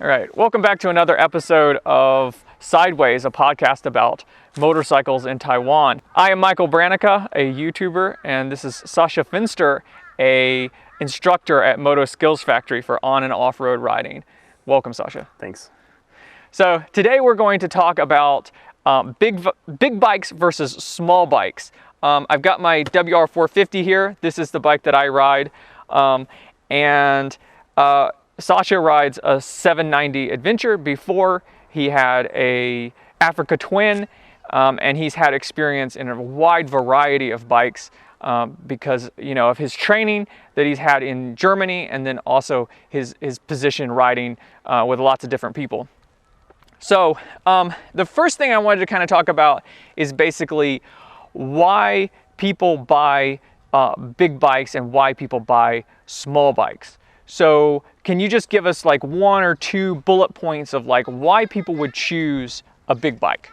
All right, welcome back to another episode of Sideways, a podcast about motorcycles in Taiwan. I am Michael Brannaka, a YouTuber, and this is Sascha Fenster, a instructor at Moto Skills Factory for on and off-road riding. Welcome, Sascha. Thanks. So today we're going to talk about big bikes versus small bikes. I've got my WR450 here. This is the bike that I ride, and Sascha rides a 790 Adventure. Before, he had a Africa Twin, and he's had experience in a wide variety of bikes because, you know, of his training that he's had in Germany, and then also his position riding with lots of different people. So the first thing I wanted to kind of talk about is basically why people buy big bikes and why people buy small bikes. So can you just give us like one or two bullet points of like why people would choose a big bike?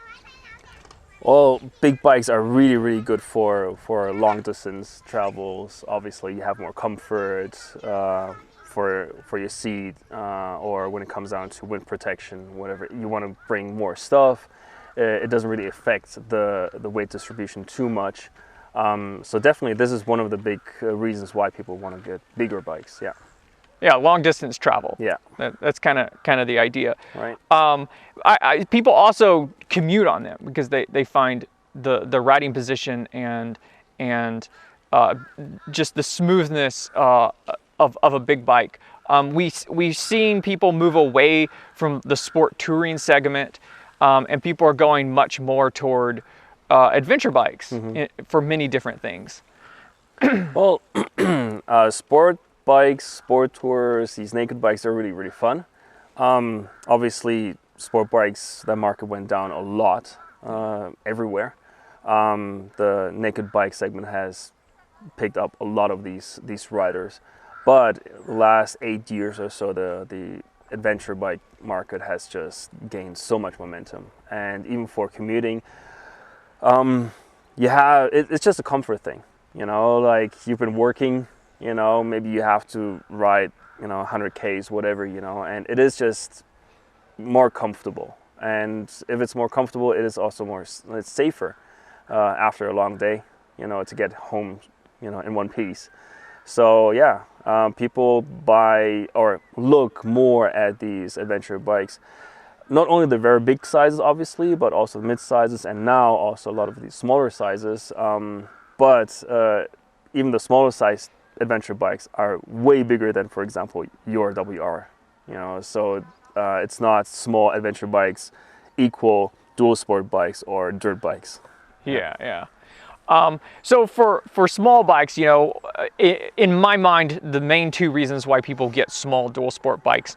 Well, big bikes are really good for long distance travels. Obviously, you have more comfort for your seat, or when it comes down to wind protection, whatever. You want to bring more stuff. It doesn't really affect the weight distribution too much. So definitely, this is one of the big reasons why people want to get bigger bikes. Yeah. Yeah, long distance travel. Yeah, that's kind of the idea. right. People also commute on them because they find the riding position and just the smoothness of a big bike. We've seen people move away from the sport touring segment, and people are going much more toward adventure bikes for many different things. Well, sport bikes, sport tours, these naked bikes are really fun. Obviously, sport bikes, that market went down a lot everywhere. The naked bike segment has picked up a lot of these riders, but the last 8 years or so, the adventure bike market has just gained so much momentum. And even for commuting, it's just a comfort thing. You know, like you've been working, you know, maybe you have to ride, 100 Ks, whatever, and it is just more comfortable. And if it's more comfortable, it is also it's safer after a long day, to get home, in one piece. So yeah, people buy or look more at these adventure bikes. Not only the very big sizes, obviously, but also the mid sizes, and now also a lot of these smaller sizes. But even the smaller size adventure bikes are way bigger than, for example, your WR. So it's not small adventure bikes equal dual sport bikes or dirt bikes. Yeah. So for small bikes, in my mind, the main two reasons why people get small dual sport bikes,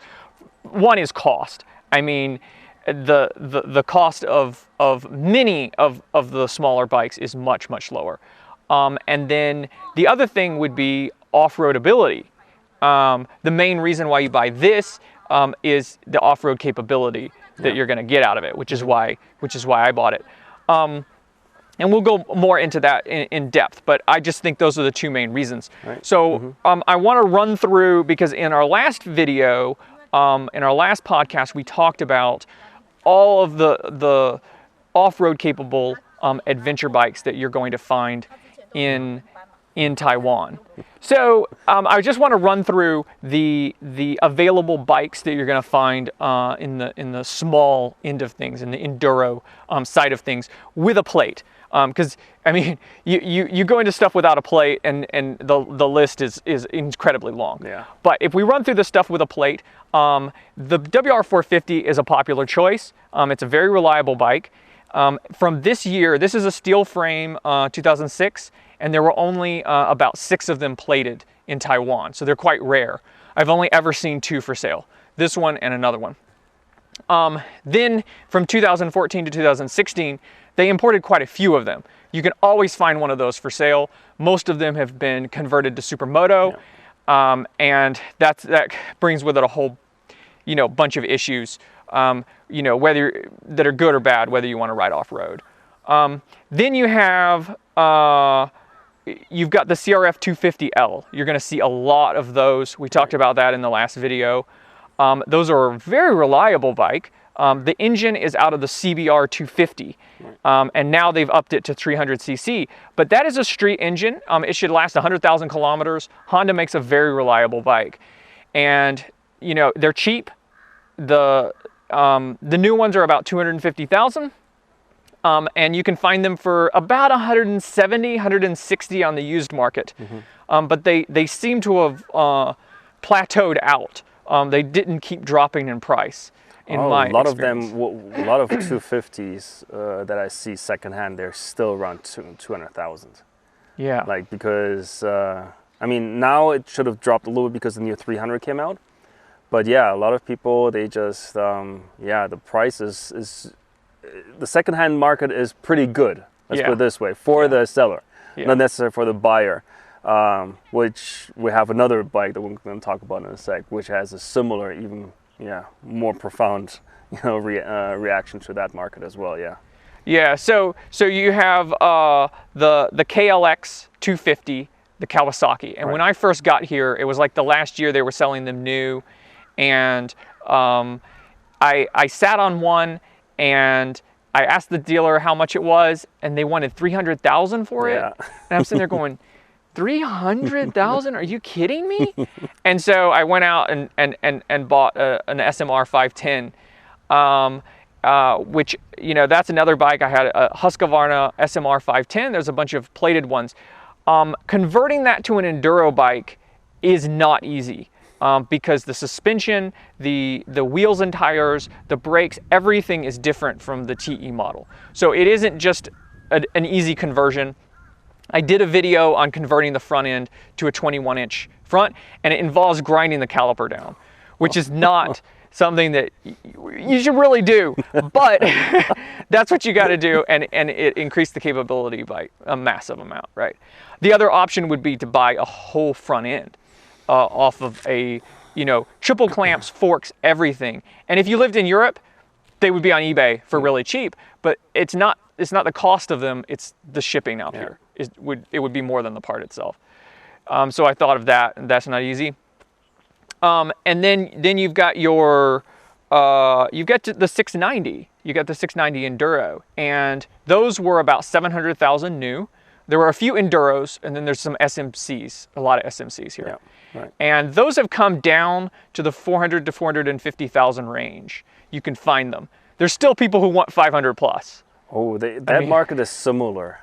one is cost. I mean, the cost of many of the smaller bikes is much lower. And then the other thing would be off-road ability. The main reason why you buy this is the off-road capability that you're going to get out of it, which is why I bought it. And we'll go more into that in depth, but I just think those are the two main reasons. Right. So I want to run through, because in our last video, in our last podcast, we talked about all of the off-road capable adventure bikes that you're going to find in Taiwan. So I just want to run through the available bikes that you're going to find in the small end of things, in the Enduro side of things, with a plate. Because I mean, you go into stuff without a plate, and the list is incredibly long. Yeah. But if we run through the stuff with a plate, the WR450 is a popular choice. It's a very reliable bike. From this year, this is a steel frame, 2006, and there were only about 6 of them plated in Taiwan, so they're quite rare. I've only ever seen 2 for sale, this one and another one. Then from 2014 to 2016, they imported quite a few of them. You can always find one of those for sale. Most of them have been converted to Supermoto, and that brings with it a whole, bunch of issues. Whether that are good or bad, whether you want to ride off-road. Then you have, you've got the CRF 250L. You're going to see a lot of those. We talked about that in the last video. Those are a very reliable bike. The engine is out of the CBR 250, and now they've upped it to 300cc. But that is a street engine. It should last 100,000 kilometers. Honda makes a very reliable bike, and you know they're cheap. The new ones are about 250,000, and you can find them for about 170, 160 on the used market. But they seem to have plateaued out. They didn't keep dropping in price. A lot of them, a lot of 250s that I see secondhand, they're still around 200,000. Yeah. Like, because I mean, now it should have dropped a little bit because the new 300 came out. But yeah, a lot of people, they just yeah, the price is the secondhand market is pretty good. Let's put it this way, for the seller, not necessarily for the buyer. Which we have another bike that we're going to talk about in a sec, which has a similar, even more profound, reaction to that market as well. Yeah. So you have the KLX 250, the Kawasaki, and when I first got here, it was like the last year they were selling them new, and I sat on one and I asked the dealer how much it was, and they wanted 300,000 for it, and I'm sitting there going, 300,000? Are you kidding me? And so I went out and bought an SMR 510, which, that's another bike. I had a Husqvarna SMR 510. There's a bunch of plated ones. Converting that to an enduro bike is not easy, because the suspension, the wheels and tires, the brakes, everything is different from the TE model. So it isn't just an easy conversion. I did a video on converting the front end to a 21-inch front, and it involves grinding the caliper down, which is not something that you should really do, but that's what you got to do, and it increased the capability by a massive amount, right? The other option would be to buy a whole front end off of a, triple clamps, forks, everything. And if you lived in Europe, they would be on eBay for really cheap, but it's not the cost of them, it's the shipping out here. It would be more than the part itself. So I thought of that, and that's not easy. And then you've got the 690. You got the 690 Enduro, and those were about 700,000 new. There were a few Enduros, and then there's some SMCs, a lot of SMCs here. And those have come down to the 400 to 450,000 range. You can find them. There's still people who want 500 plus. Oh, that market is similar.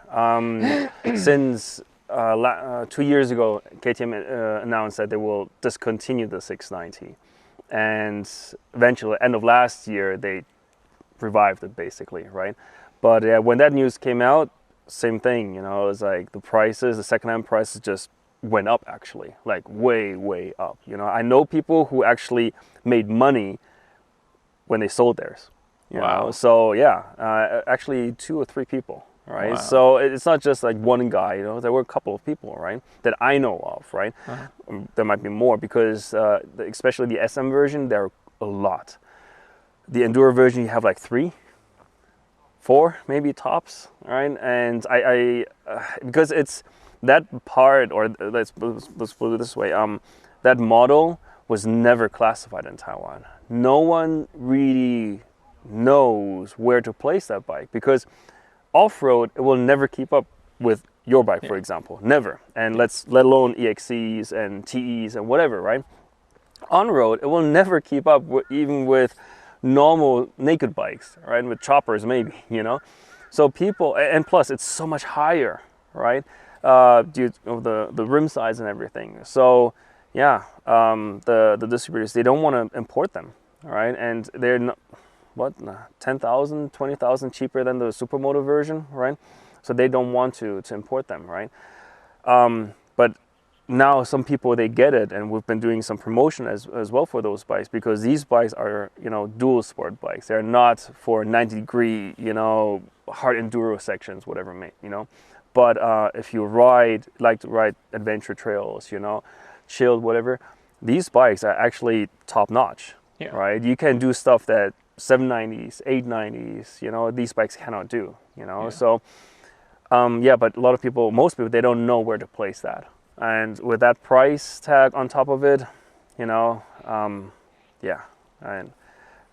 Since 2 years ago, KTM announced that they will discontinue the 690. And eventually, end of last year, they revived it basically, right? But when that news came out, same thing, it was like the secondhand prices just went up actually, like way, way up. I know people who actually made money when they sold theirs. Wow. So actually 2 or 3 people, right? Wow. So it's not just like one guy, there were a couple of people, right, that I know of, right? There might be more because especially the SM version, there are a lot. The Enduro version, you have like 3, 4 maybe tops, right? And I because it's that part, or let's put it this way, that model was never classified in Taiwan. No one really knows where to place that bike, because off-road it will never keep up with your bike, for example, never, and let alone EXCs and TEs and whatever, right? On-road it will never keep up even with normal naked bikes, right? With choppers maybe, so people, and plus it's so much higher, right, due to the rim size and everything. So the distributors, they don't want to import them, right? And they're not, 10,000, 20,000 cheaper than the supermoto version, right? So they don't want to import them, right? But now some people, they get it, and we've been doing some promotion as well for those bikes, because these bikes are, dual sport bikes. They're not for 90-degree, hard enduro sections, whatever, But if you like to ride adventure trails, chilled, whatever, these bikes are actually top notch, right? You can do stuff that 790s, 890s, these bikes cannot do, So, but a lot of people, most people, they don't know where to place that. And with that price tag on top of it, yeah, and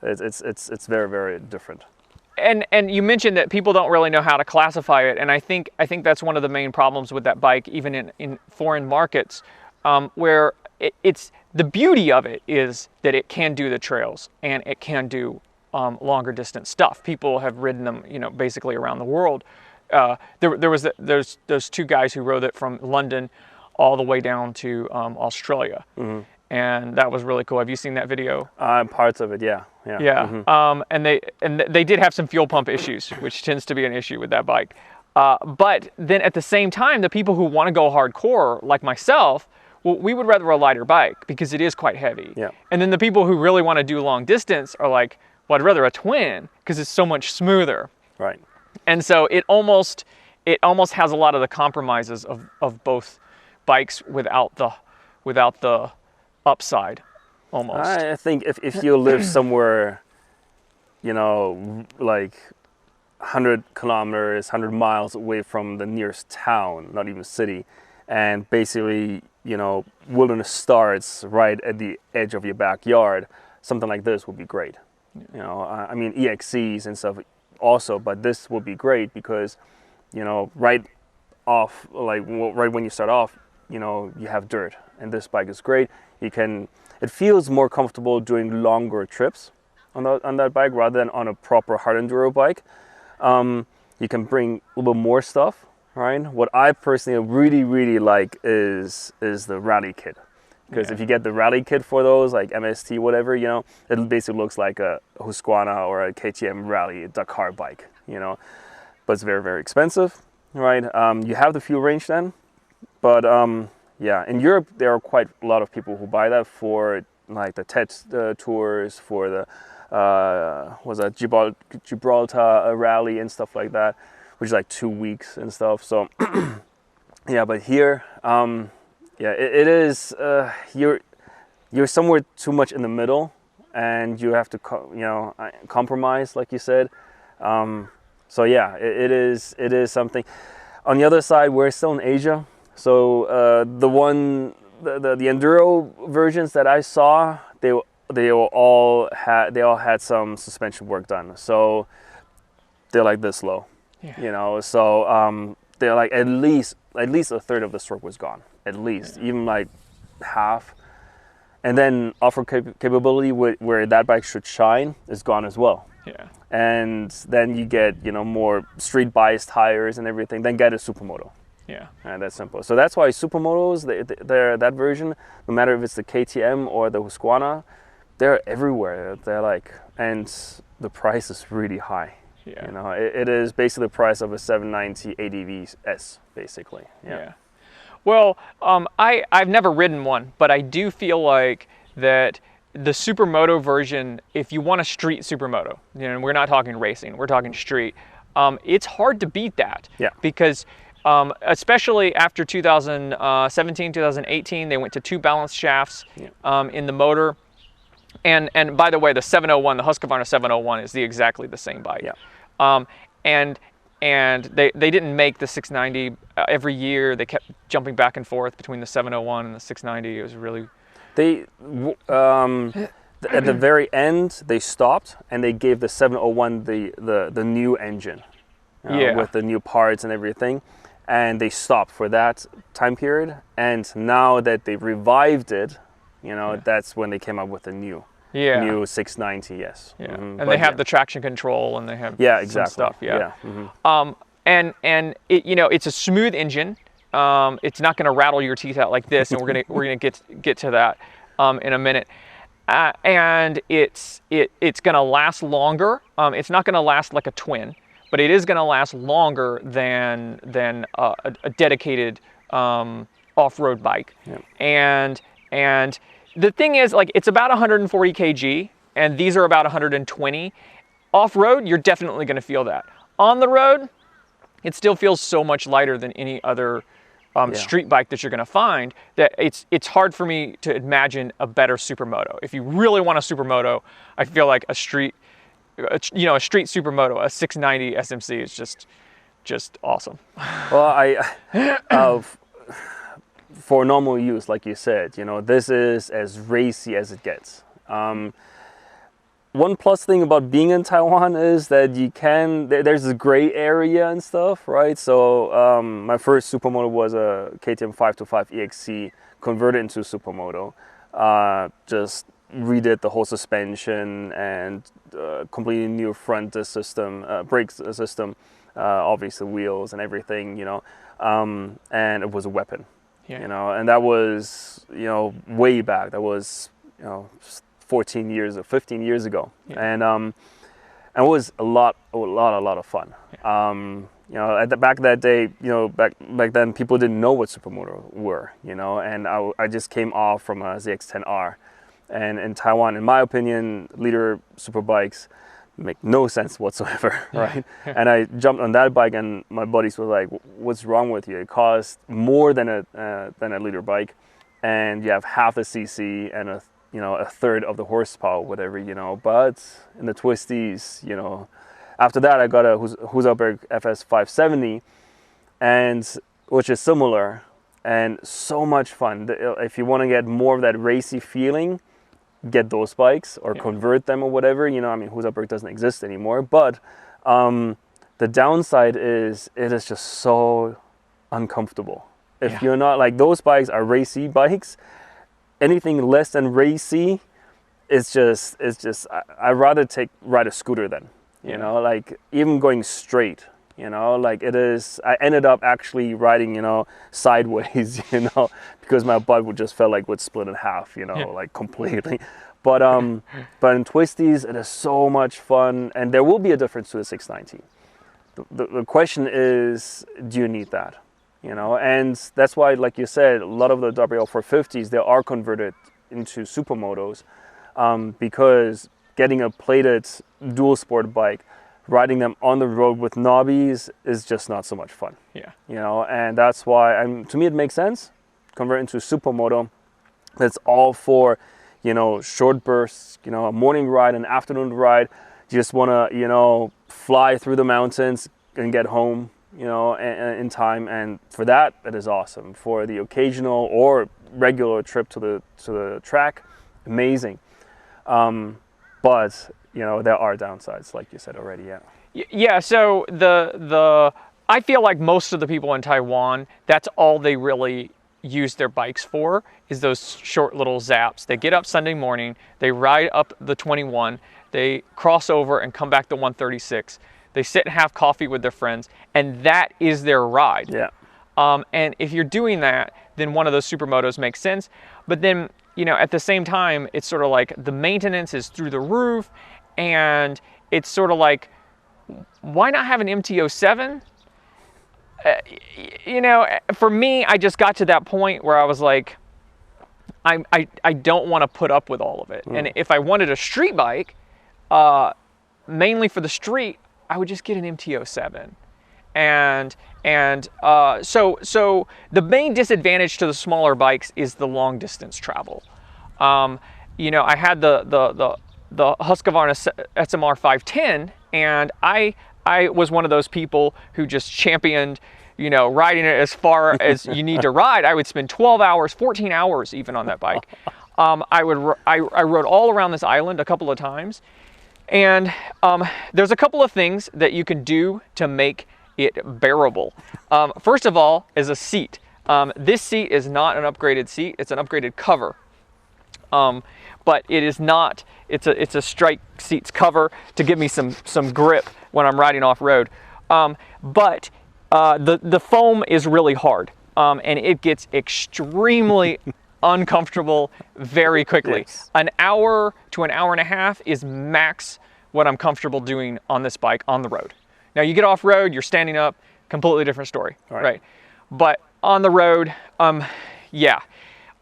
it's very, very different. And you mentioned that people don't really know how to classify it, and I think that's one of the main problems with that bike, even in foreign markets, where it's the beauty of it is that it can do the trails and it can do longer distance stuff. People have ridden them, basically around the world. There's those two guys who rode it from London all the way down to Australia. Mm-hmm. And that was really cool. Have you seen that video? Parts of it, yeah. Yeah. Mm-hmm. And they did have some fuel pump issues, which tends to be an issue with that bike. But then at the same time, the people who want to go hardcore, like myself, well, we would rather a lighter bike because it is quite heavy. Yeah. And then the people who really want to do long distance are like, well, I'd rather a twin because it's so much smoother. Right. And so it almost has a lot of the compromises of both bikes without the upside, almost. I think if you live somewhere, like 100 kilometers, 100 miles away from the nearest town, not even city, and basically, wilderness starts right at the edge of your backyard, something like this would be great. I mean, EXCs and stuff also, but this would be great because, right off, like right when you start off, you have dirt, and this bike is great. It feels more comfortable doing longer trips on that bike rather than on a proper hard enduro bike. You can bring a little bit more stuff, right? What I personally really, really like is the rally kit. Because if you get the rally kit for those, like MST, whatever, it basically looks like a Husqvarna or a KTM rally Dakar bike, But it's very, very expensive, right? You have the fuel range then, but yeah, in Europe there are quite a lot of people who buy that for like the TED tours, for the Gibraltar rally and stuff like that, which is like 2 weeks and stuff. So yeah, but here, yeah, it is. You're somewhere too much in the middle, and you have to compromise, like you said. So yeah, it is something. On the other side, we're still in Asia. So the enduro versions that I saw, they all had some suspension work done. So they're like this low, So they're like at least a third of the stroke was gone, at least, even like half. And then off-road capability, where that bike should shine, is gone as well. Yeah. And then you get more street biased tires and everything. Then get a supermoto. Yeah. And that's simple. So that's why supermotos, they're that version, no matter if it's the KTM or the Husqvarna, they're everywhere. They're like, and the price is really high. Yeah. It is basically the price of a 790 ADV-S, basically. Yeah. Well, I've never ridden one, but I do feel like that the supermoto version, if you want a street supermoto, we're not talking racing, we're talking street, it's hard to beat that. Yeah. Because especially after 2017, 2018, they went to 2 balanced shafts in the motor. And by the way, the 701, the Husqvarna 701 is exactly the same bike. Yeah. And they didn't make the 690 every year. They kept jumping back and forth between the 701 and the 690. It was really... At the very end, they stopped and they gave the 701 the new engine, with the new parts and everything, and they stopped for that time period. And now that they revived it, that's when they came up with the new 690. Yes. Yeah. Mm-hmm. And they have the traction control, and they have some stuff. Yeah. Mm-hmm. And it, it's a smooth engine. It's not going to rattle your teeth out like this, and we're gonna get to that in a minute. And it's going to last longer. It's not going to last like a twin, but it is going to last longer than a dedicated off-road bike. Yeah. And the thing is, like, it's about 140 kg, and these are about 120. Off-road, you're definitely going to feel that. On the road, it still feels so much lighter than any other street bike that you're going to find, that it's hard for me to imagine a better supermoto. If you really want a supermoto, I feel like a street supermoto, a 690 SMC is just awesome. Well, for normal use, like you said, this is as racy as it gets. One plus thing about being in Taiwan is that there's a gray area and stuff, right? So my first supermoto was a KTM 525 EXC converted into supermoto. Just redid the whole suspension and completely new front disc system, brake system, obviously wheels and everything, and it was a weapon, and that was, way back. That was, 15 years ago, and it was a lot of fun. Back that day, back then people didn't know what supermoto were, and I just came off from a ZX-10R, and in Taiwan, in my opinion, leader super-bikes make no sense whatsoever, right? And I jumped on that bike, and my buddies were like, "What's wrong with you? It costs more than a leader bike, and you have half the CC and a third of the horsepower, whatever, But in the twisties, after that, I got a Husaberg FS 570, and which is similar and so much fun. If you want to get more of that racy feeling, get those bikes or convert them or whatever. Husaberg doesn't exist anymore, but the downside is it is just so uncomfortable. If you're not, like, those bikes are racy bikes. Anything less than racy is just I'd rather ride a scooter then, like even going straight, like it is. I ended up actually riding, sideways, because my butt would just felt like would split in half, like completely. But in twisties, it is so much fun, and there will be a difference to a 690. The question is, do you need that? And that's why, like you said, a lot of the WL450s, they are converted into supermotos, because getting a plated dual sport bike, riding them on the road with knobbies is just not so much fun. And that's why, to me, it makes sense. Convert into supermoto. That's all for, short bursts, a morning ride, an afternoon ride. You just want to, fly through the mountains and get home, in time, and for that, it is awesome. For the occasional or regular trip to the track, amazing. But there are downsides, like you said already. Yeah. So I feel like most of the people in Taiwan, that's all they really use their bikes for, is those short little zaps. They get up Sunday morning, they ride up the 21, they cross over and come back to 136. They sit and have coffee with their friends, and that is their ride. And if you're doing that, then one of those supermotos makes sense. But then, at the same time, it's sort of like the maintenance is through the roof, and it's sort of like, why not have an MT-07? For me, I just got to that point where I was like, I don't want to put up with all of it. And if I wanted a street bike, mainly for the street, I would just get an MT-07. So the main disadvantage to the smaller bikes is the long distance travel. I had the Husqvarna SMR 510, and I was one of those people who just championed, riding it as far as you need to ride. I would spend 12 hours, 14 hours even on that bike. I rode all around this island a couple of times. And there's a couple of things that you can do to make it bearable. First of all is a seat. This seat is not an upgraded seat, it's an upgraded cover. But it is not, it's a strike seats cover to give me some grip when I'm riding off-road. But the foam is really hard, and it gets extremely uncomfortable very quickly. An hour to an hour and a half is max what I'm comfortable doing on this bike on the road. Now you get off road, you're standing up, completely different story, right? But on the road,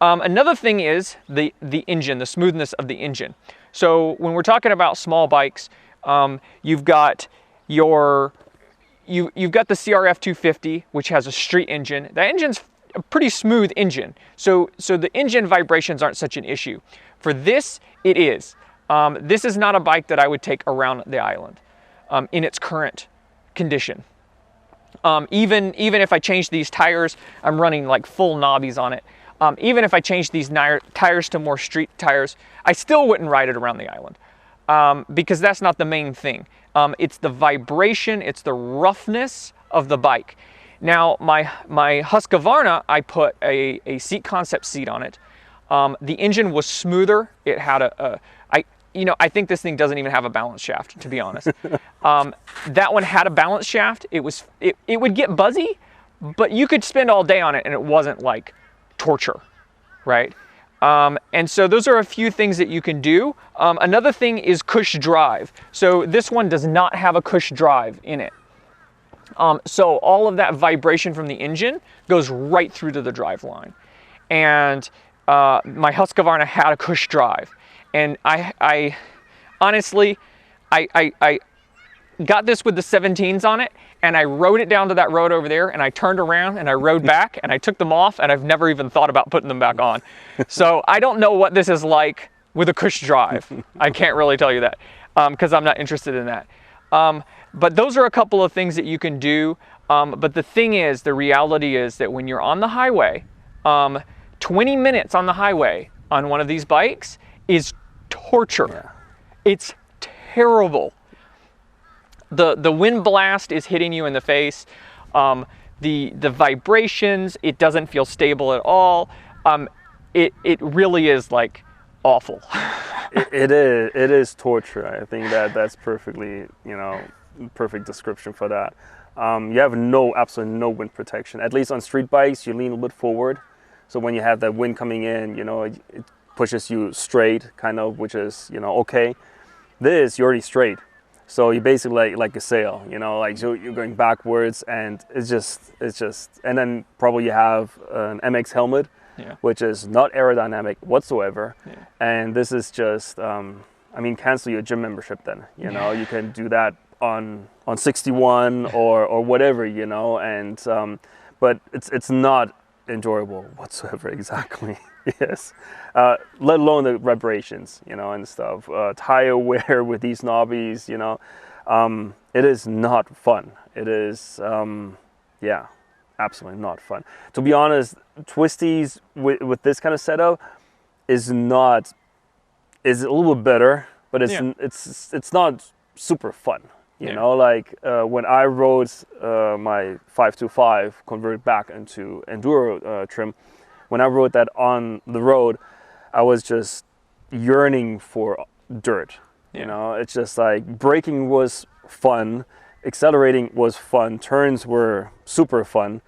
another thing is the engine, the smoothness of the engine. So when we're talking about small bikes, you've got the CRF 250, which has a street engine. That engine's a pretty smooth engine, so the engine vibrations aren't such an issue. For this, it is. This is not a bike that I would take around the island in its current condition. Even if I change these tires, I'm running like full knobbies on it. Even if I changed these tires to more street tires, I still wouldn't ride it around the island, because that's not the main thing. It's the vibration, it's the roughness of the bike. Now, my Husqvarna, I put a seat concept seat on it. The engine was smoother. It had I think this thing doesn't even have a balance shaft, to be honest. That one had a balance shaft. It would get buzzy, but you could spend all day on it and it wasn't like torture, right? And so those are a few things that you can do. Another thing is cush drive. So this one does not have a cush drive in it. So all of that vibration from the engine goes right through to the drive line. And my Husqvarna had a cush drive. And I honestly got this with the 17s on it, and I rode it down to that road over there, and I turned around and I rode back and I took them off, and I've never even thought about putting them back on. So I don't know what this is like with a cush drive. I can't really tell you that because I'm not interested in that. But those are a couple of things that you can do. But the thing is, the reality is that when you're on the highway, 20 minutes on the highway on one of these bikes is torture. Yeah. It's terrible. The wind blast is hitting you in the face. The vibrations, it doesn't feel stable at all. It really is like awful. It is torture. I think that's perfectly, perfect description for that. You have absolutely no wind protection. At least on street bikes, you lean a bit forward. So when you have that wind coming in, it pushes you straight, kind of, which is, okay. This, you're already straight. So you basically like a sail, so you're going backwards, and it's just, and then probably you have an MX helmet, Yeah. which is not aerodynamic whatsoever. Yeah. And this is just, cancel your gym membership then, you can do that on 61 or whatever, and, but it's not enjoyable whatsoever, exactly. Yes, let alone the vibrations, and stuff. Tire wear with these knobbies, it is not fun. It is, absolutely not fun. To be honest, twisties with this kind of setup is a little bit better, but it's not super fun. When I rode my 525 converted back into Enduro trim, when I rode that on the road, I was just yearning for dirt. It's just like braking was fun, accelerating was fun, turns were super fun.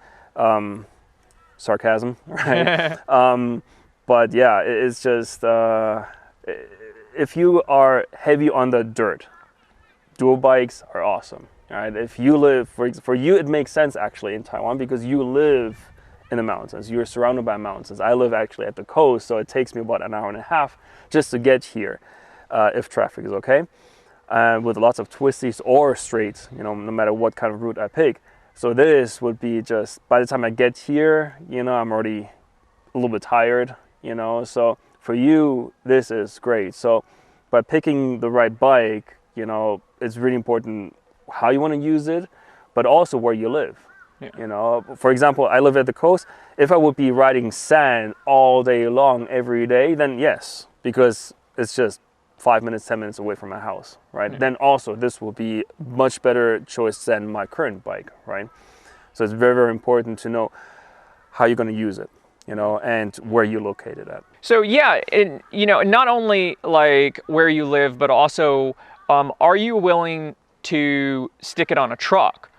Sarcasm, right? But yeah, it's just if you are heavy on the dirt, dual bikes are awesome. All right, if you live, for you, it makes sense actually in Taiwan because you live in the mountains. You're surrounded by mountains. I live actually at the coast, so it takes me about an hour and a half just to get here, if traffic is okay, with lots of twisties or straights, no matter what kind of route I pick. So this would be just, by the time I get here, I'm already a little bit tired, so for you, this is great. So by picking the right bike, it's really important how you want to use it, but also where you live. Yeah. For example, I live at the coast. If I would be riding sand all day long, every day, then yes, because it's just 5 minutes, 10 minutes away from my house, right? Yeah. Then also this will be much better choice than my current bike, right? So it's very, very important to know how you're going to use it, and where you're located at. So yeah, not only like where you live, but also are you willing to stick it on a truck?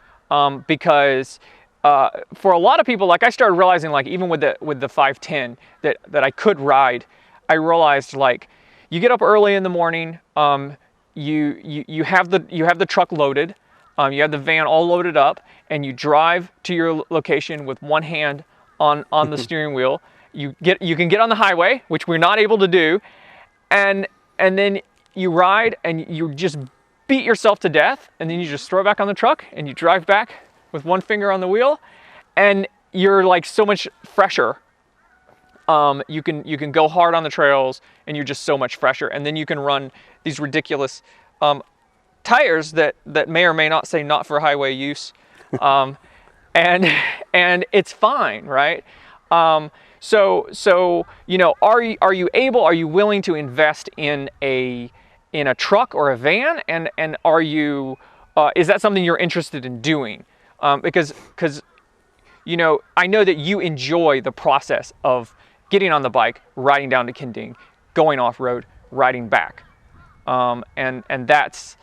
Because for a lot of people, like I started realizing, like even with the 510 that I could ride, I realized like you get up early in the morning, you have the truck loaded, you have the van all loaded up, and you drive to your location with one hand on the steering wheel. You can get on the highway, which we're not able to do, and then you ride and you just beat yourself to death, and then you just throw it back on the truck and you drive back with one finger on the wheel, and you're like so much fresher. You can go hard on the trails, and you're just so much fresher, and then you can run these ridiculous tires that may or may not say not for highway use, and it's fine, right? So you know, are you willing to invest in a truck or a van, and are you is that something you're interested in doing? Because you know, I know that you enjoy the process of getting on the bike, riding down to Kending, going off road, riding back, and that's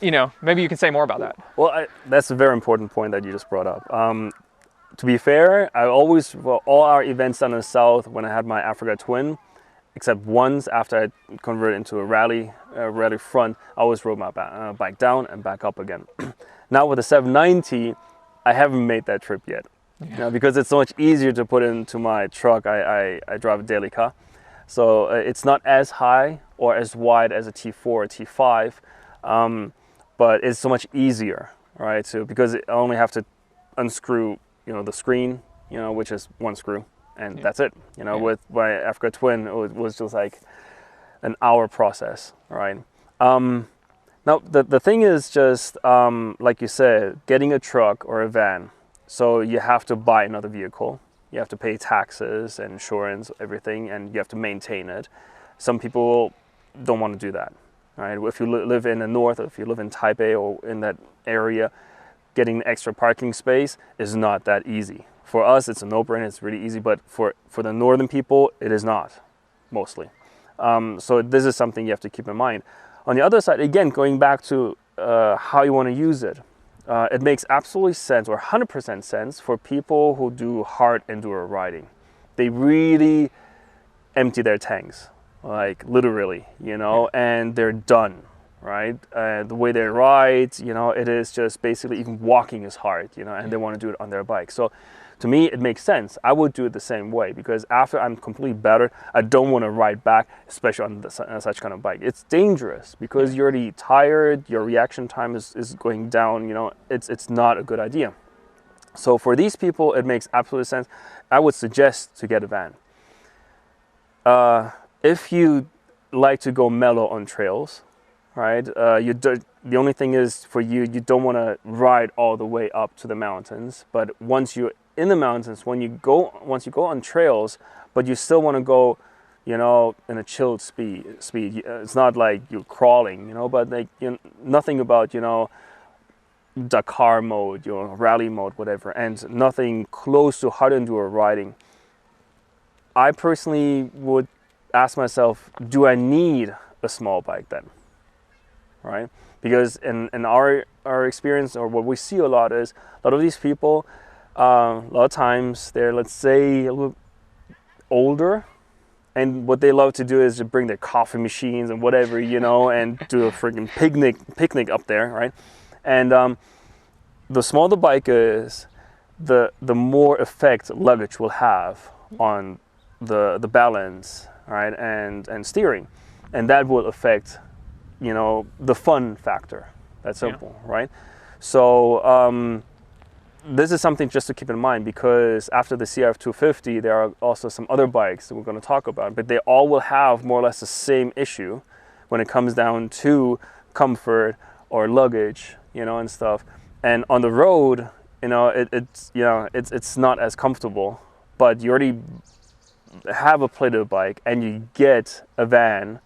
you know, maybe you can say more about that. Well, that's a very important point that you just brought up. To be fair, I always, well, all our events down in the south, when I had my Africa Twin, except once after I converted into a rally front, I always rode my bike down and back up again. Now with the 790, I haven't made that trip yet. You know, because it's so much easier to put into my truck. I drive a daily car, so it's not as high or as wide as a T4 or T5, but it's so much easier, right? So because I only have to unscrew, you know, the screen, you know, which is one screw, and that's it. You know, with my Africa Twin, it was just like an hour process, right? Now the thing is just like you said, getting a truck or a van. So you have to buy another vehicle. You have to pay taxes and insurance, everything, and you have to maintain it. Some people don't want to do that, right? If you live in the north, or if you live in Taipei or in that area, getting extra parking space is not that easy. For us, it's a no-brainer, it's really easy, but for the northern people, it is not, mostly. So this is something you have to keep in mind. On the other side, again, going back to how you want to use it, it makes absolutely sense, or 100% sense, for people who do hard enduro riding. They really empty their tanks, like literally, you know, and they're done. Right? The way they ride, you know, it is just basically even walking is hard, you know, and they want to do it on their bike. So to me, it makes sense. I would do it the same way, because after I'm completely better, I don't want to ride back, especially on such kind of bike. It's dangerous because you're already tired, your reaction time is going down, you know, it's not a good idea. So for these people, it makes absolute sense. I would suggest to get a van. If you like to go mellow on trails, right? The only thing is for you don't want to ride all the way up to the mountains. But once you're in the mountains, once you go on trails, but you still want to go, you know, in a chilled speed. It's not like you're crawling, you know, but like, you know, nothing about, you know, Dakar mode, you know, rally mode, whatever, and nothing close to hard enduro riding. I personally would ask myself, do I need a small bike then? Right? Because in our experience, or what we see a lot is, a lot of these people, a lot of times they're, let's say, a little older, and what they love to do is to bring their coffee machines and whatever, you know, and do a freaking picnic up there, right? And the smaller the bike is, the more effect luggage will have on the balance, right, and steering, and that will affect, you know, the fun factor. That's simple, right? So this is something just to keep in mind, because after the CRF 250, there are also some other bikes that we're going to talk about, but they all will have more or less the same issue when it comes down to comfort or luggage, you know, and stuff. And on the road, you know, it's not as comfortable, but you already have a plated bike and you get a van.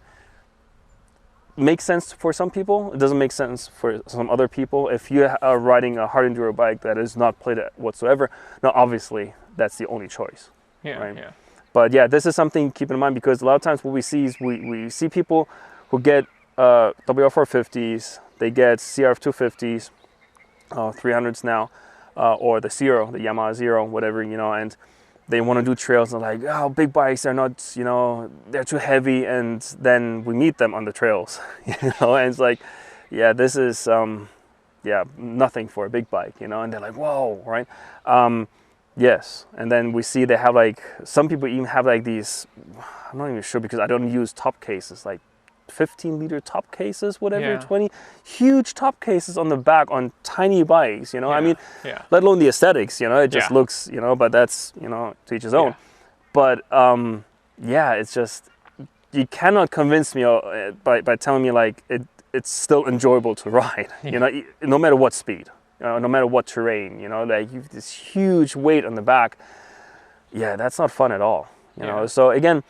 Makes sense for some people. It doesn't make sense for some other people. If you are riding a hard enduro bike that is not plated whatsoever, now obviously that's the only choice. Right? But yeah, this is something to keep in mind, because a lot of times what we see is we see people who get WR450s, they get CRF 250s, 300s now, or the Zero, the Yamaha Zero, whatever, you know, and they want to do trails and like, oh, big bikes are not, you know, they're too heavy, and then we meet them on the trails, you know, and it's like, yeah, this is, nothing for a big bike, you know, and they're like, whoa, right? Yes, and then we see they have like, some people even have like these, I'm not even sure because I don't use top cases, like 15-liter top cases, whatever, 20, huge top cases on the back on tiny bikes, you know, I mean, let alone the aesthetics, you know, it just looks, you know, but that's, you know, to each his own. But it's just, you cannot convince me by telling me like it's still enjoyable to ride, you know, no matter what speed, no matter what terrain, you know, like you have this huge weight on the back. yeah, that's not fun at all. You Yeah. know, so again,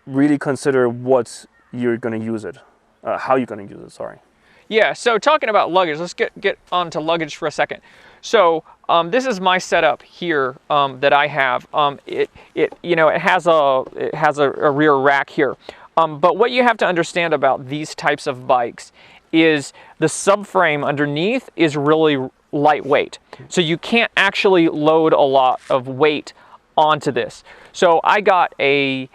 really consider what you're going to use it, how you're going to use it. Sorry. Yeah, so talking about luggage, let's get on to luggage for a second. So this is my setup here that I have. It has a rear rack here. But what you have to understand about these types of bikes is the subframe underneath is really lightweight. So you can't actually load a lot of weight onto this. So I got a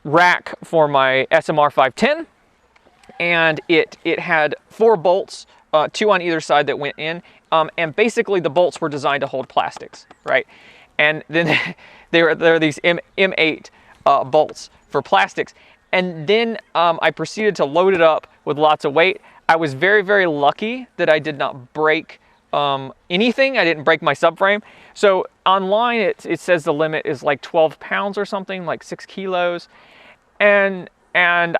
rack for my SMR 510. And it had 4 bolts, 2 on either side that went in, and basically the bolts were designed to hold plastics, right? And then there are these M8 bolts for plastics, and then I proceeded to load it up with lots of weight. I was very, very lucky that I did not break anything. I didn't break my subframe. So online it says the limit is like 12 pounds or something, like 6 kilos, and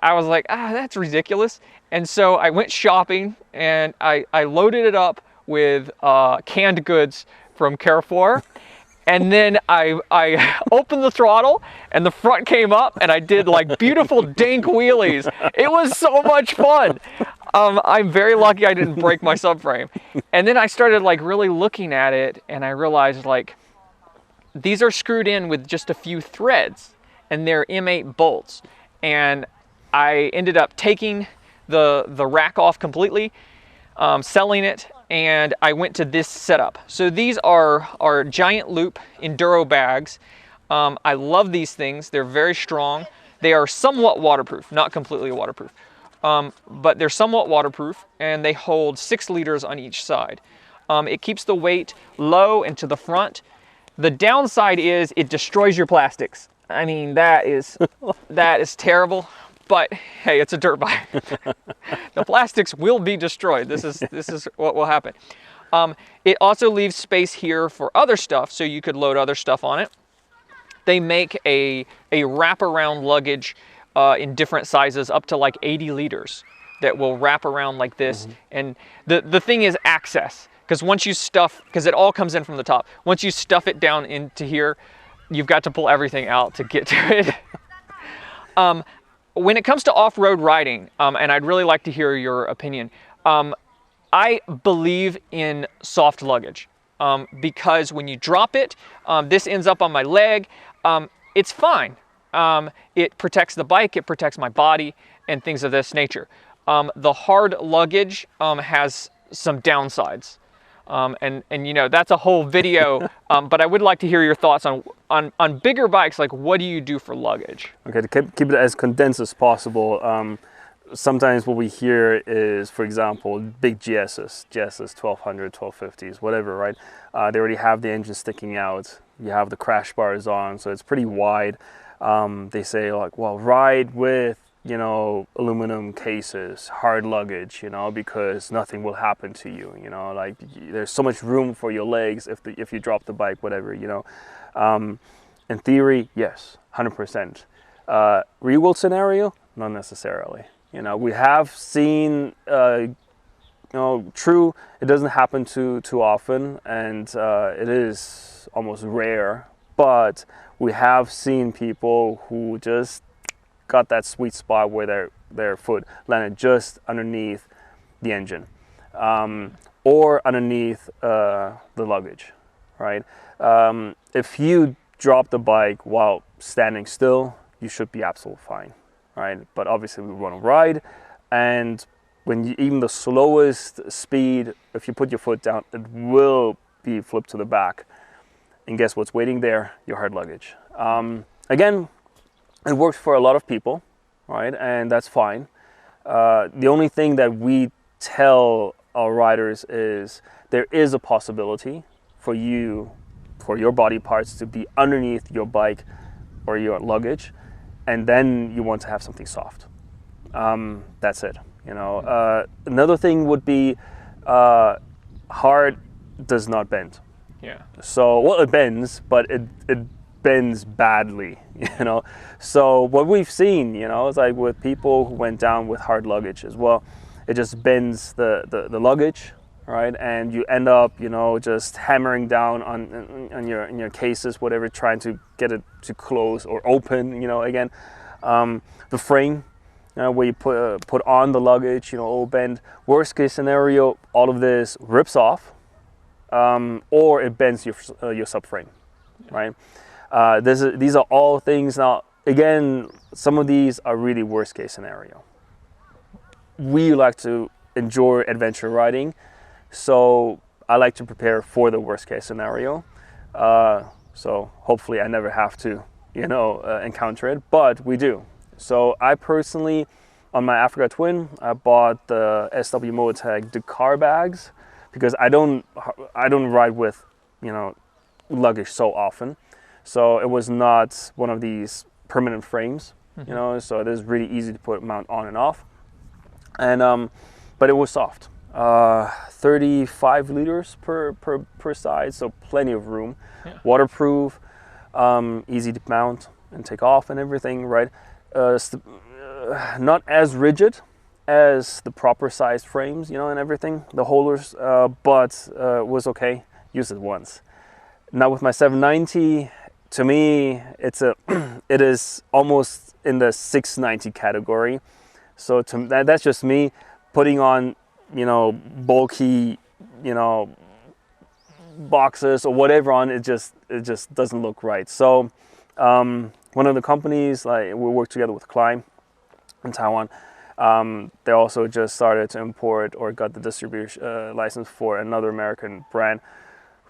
I was like, that's ridiculous. And so I went shopping and I loaded it up with canned goods from Carrefour. And then I opened the throttle and the front came up and I did like beautiful dink wheelies. It was so much fun. I'm very lucky I didn't break my subframe. And then I started like really looking at it and I realized like these are screwed in with just a few threads and they're M8 bolts. And I ended up taking the rack off completely, selling it, and I went to this setup. So these are giant loop Enduro bags. I love these things. They're very strong. They are somewhat waterproof, not completely waterproof, but they're somewhat waterproof, and they hold 6 liters on each side. It keeps the weight low and to the front. The downside is it destroys your plastics. I mean, that is terrible, but hey, it's a dirt bike. The plastics will be destroyed. This is what will happen. It also leaves space here for other stuff, so you could load other stuff on it. They make a wraparound luggage in different sizes, up to like 80 liters, that will wrap around like this. And the thing is access, because once you stuff, because it all comes in from the top, once you stuff it down into here, you've got to pull everything out to get to it. When it comes to off-road riding, and I'd really like to hear your opinion, I believe in soft luggage because when you drop it, this ends up on my leg. It's fine. It protects the bike, it protects my body, and things of this nature. The hard luggage has some downsides. And you know, that's a whole video, but I would like to hear your thoughts on bigger bikes. Like, what do you do for luggage? Okay, to keep it as condensed as possible. Sometimes what we hear is, for example, big GSs 1200, 1250s, whatever, right? They already have the engine sticking out. You have the crash bars on, so it's pretty wide. They say like, well, ride with, you know, aluminum cases, hard luggage, you know, because nothing will happen to you, you know, like there's so much room for your legs if you drop the bike, whatever, you know. In theory, yes, 100%. Real world scenario, not necessarily. You know, we have seen, you know, true, it doesn't happen too often, and it is almost rare, but we have seen people who just got that sweet spot where their foot landed just underneath the engine, or underneath the luggage, right? If you drop the bike while standing still, you should be absolutely fine, right? But obviously we want to ride, and when even the slowest speed, if you put your foot down, it will be flipped to the back. And guess what's waiting there? Your hard luggage. Again, it works for a lot of people, right? And that's fine. The only thing that we tell our riders is there is a possibility for your body parts to be underneath your bike or your luggage, and then you want to have something soft. That's it. You know, another thing would be hard does not bend. Yeah. So, well, it bends, but it bends badly, you know. So what we've seen, you know, is like with people who went down with hard luggage as well, it just bends the luggage, right? And you end up, you know, just hammering down on your cases, whatever, trying to get it to close or open, you know, again. The frame, where you put on the luggage, you know, all bent. Worst case scenario, all of this rips off, or it bends your subframe, right? These are all things. Now, again, some of these are really worst case scenario. We like to enjoy adventure riding, so I like to prepare for the worst case scenario. So hopefully I never have to, you know, encounter it, but we do. So I personally, on my Africa Twin, I bought the SW Motec Dakar bags because I don't ride with, you know, luggage so often. So it was not one of these permanent frames, you know, so it is really easy to mount on and off. And but it was soft. 35 liters per side, so plenty of room. Yeah. Waterproof, easy to mount and take off and everything, right? Not as rigid as the proper sized frames, you know, and everything, the holders, but was okay. Used it once. Now with my 790, to me, it is almost in the 690 category. So that's just me putting on, you know, bulky, you know, boxes or whatever on it. Just doesn't look right. So one of the companies, like, we work together with Climb in Taiwan. They also just started to import or got the distribution license for another American brand,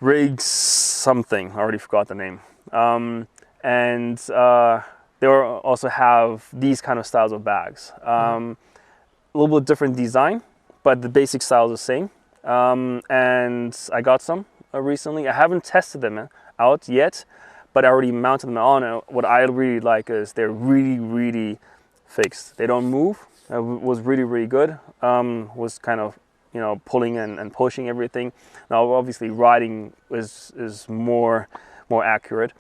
Riggs something. I already forgot the name. And they also have these kind of styles of bags. A little bit different design, but the basic style is the same. And I got some recently. I haven't tested them out yet, but I already mounted them on. And what I really like is they're really, really fixed. They don't move. It was really, really good. Was kind of, you know, pulling and pushing everything. Now, obviously, riding is more accurate.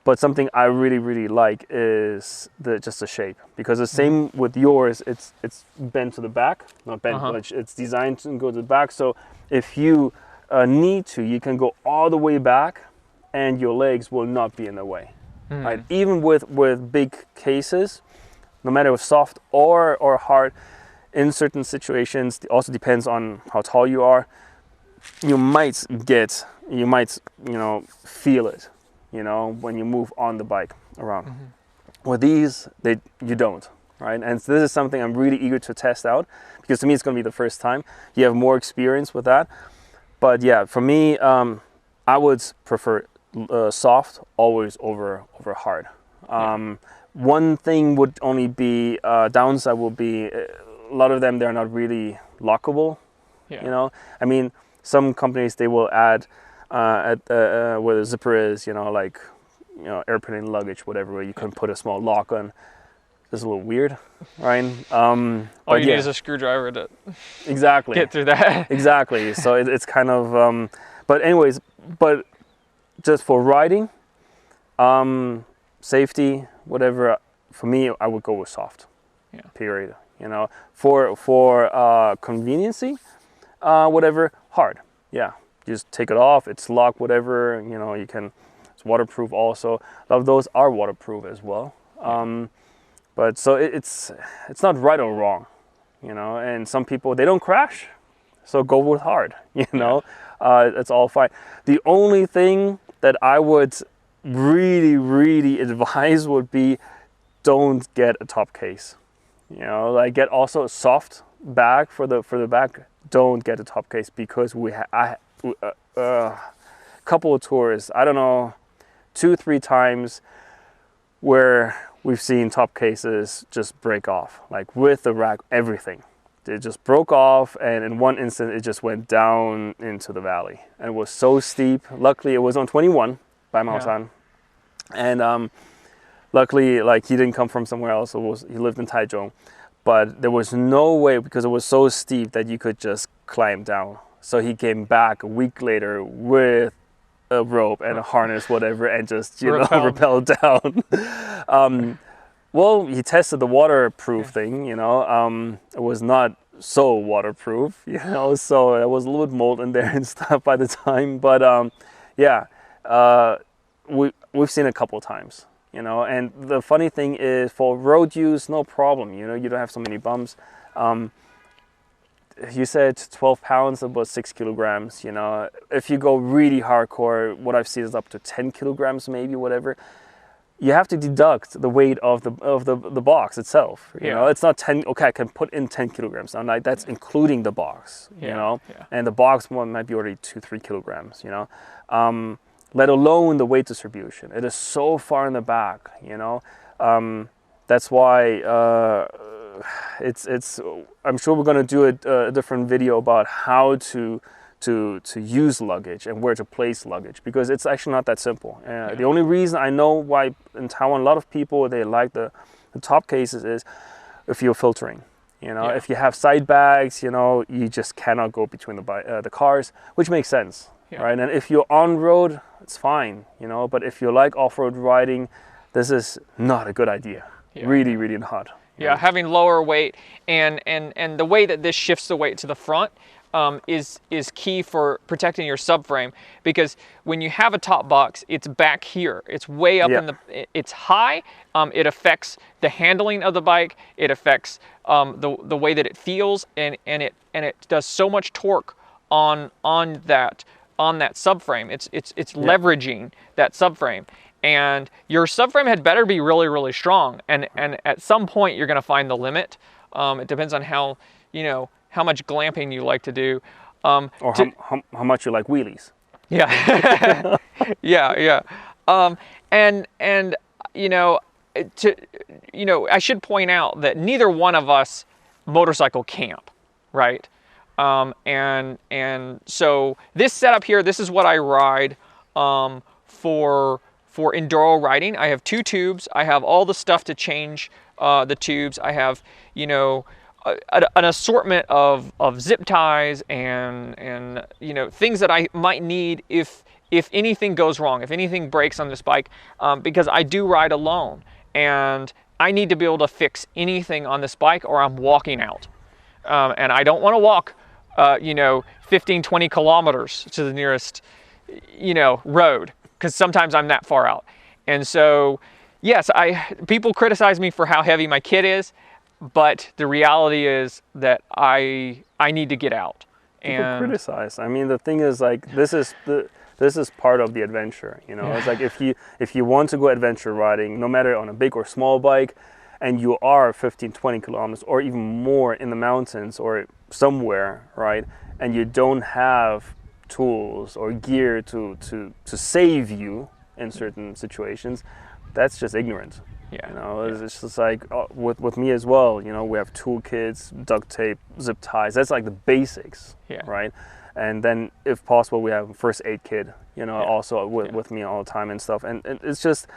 But something I really, really like is just the shape, because the same with yours, it's bent to the back, not bent, but it's designed to go to the back. So if you need to, you can go all the way back, and your legs will not be in the way. Right? Even with big cases, no matter if soft or hard, in certain situations, it also depends on how tall you are. You might, you know, feel it, you know, when you move on the bike around. With these, you don't, right? And so this is something I'm really eager to test out, because to me it's going to be the first time. You have more experience with that. But yeah, for me, I would prefer soft always over hard. One thing would only be, downside will be, a lot of them, they're not really lockable. You know, I mean, some companies, they will add where the zipper is, you know, like, you know, airplane luggage, whatever, where you can put a small lock on. It's a little weird, right? All you need is a screwdriver to get through that. Exactly. So it's kind of, but anyways, but just for riding, safety, whatever, for me, I would go with soft. Period. You know, for conveniency, whatever, hard. Yeah. Just take it off, it's locked, whatever, you know, it's waterproof also. A lot of those are waterproof as well. But so it's not right or wrong, you know, and some people, they don't crash, so go with hard, you know, it's all fine. The only thing that I would really, really advise would be, don't get a top case, you know, like, get also a soft bag for the back. Don't get a top case, because couple of tours, I don't know, 2-3 times where we've seen top cases just break off, like with the rack, everything. It just broke off, and in one instant it just went down into the valley, and it was so steep. Luckily it was on 21 by Maosan, and luckily, like, he didn't come from somewhere else. He lived in Taichung, but there was no way, because it was so steep, that you could just climb down. So he came back a week later with a rope and a harness, whatever, and just, you know, rappelled down. Well, he tested the waterproof thing, you know. It was not so waterproof, you know, so there was a little bit mold in there and stuff by the time. But yeah, we've seen it a couple of times, you know. And the funny thing is, for road use, no problem, you know, you don't have so many bumps. You said 12 pounds, about 6 kilograms, you know. If you go really hardcore, what I've seen is up to 10 kilograms, maybe, whatever. You have to deduct the weight of the box itself. You know, it's not 10. Okay, I can put in 10 kilograms. Now, like, that's including the box. You know, and the box one might be already 2-3 kilograms. You know, let alone the weight distribution. It is so far in the back. You know, that's why it's. I'm sure we're gonna do a different video about how to use luggage and where to place luggage, because it's actually not that simple. The only reason I know why in Taiwan a lot of people, they like the top cases is if you're filtering. You know, if you have side bags, you know, you just cannot go between the cars, which makes sense, right? And if you're on road, it's fine, you know. But if you like off-road riding, this is not a good idea. Really, really not. Yeah, having lower weight and the way that this shifts the weight to the front is key for protecting your subframe, because when you have a top box, it's back here. It's way up in it's high. It affects the handling of the bike. It affects the way that it feels, and it does so much torque on that subframe. It's leveraging that subframe. And your subframe had better be really, really strong. And at some point, you're going to find the limit. It depends on how, you know, how much glamping you like to do. Or how much you like wheelies. Yeah. yeah. And you know, I should point out that neither one of us motorcycle camp, right? And so this setup here, this is what I ride for Enduro riding. I have 2 tubes. I have all the stuff to change the tubes. I have, you know, an assortment of zip ties and you know, things that I might need if anything goes wrong, if anything breaks on this bike, because I do ride alone and I need to be able to fix anything on this bike or I'm walking out. And I don't want to walk, you know, 15, 20 kilometers to the nearest, you know, road, because sometimes I'm that far out. And so, yes, people criticize me for how heavy my kit is, but the reality is that I need to get out. People criticize. I mean, the thing is, like, this is part of the adventure, you know. It's like if you want to go adventure riding, no matter on a big or small bike, and you are 15, 20 kilometers or even more in the mountains or somewhere, right, and you don't have tools or gear to save you in certain situations, that's just ignorant. You know, it's just like with me as well, you know, we have toolkits, duct tape, zip ties. That's like the basics, right? And then if possible, we have a first aid kit, you know, also with me all the time and stuff. And it's just,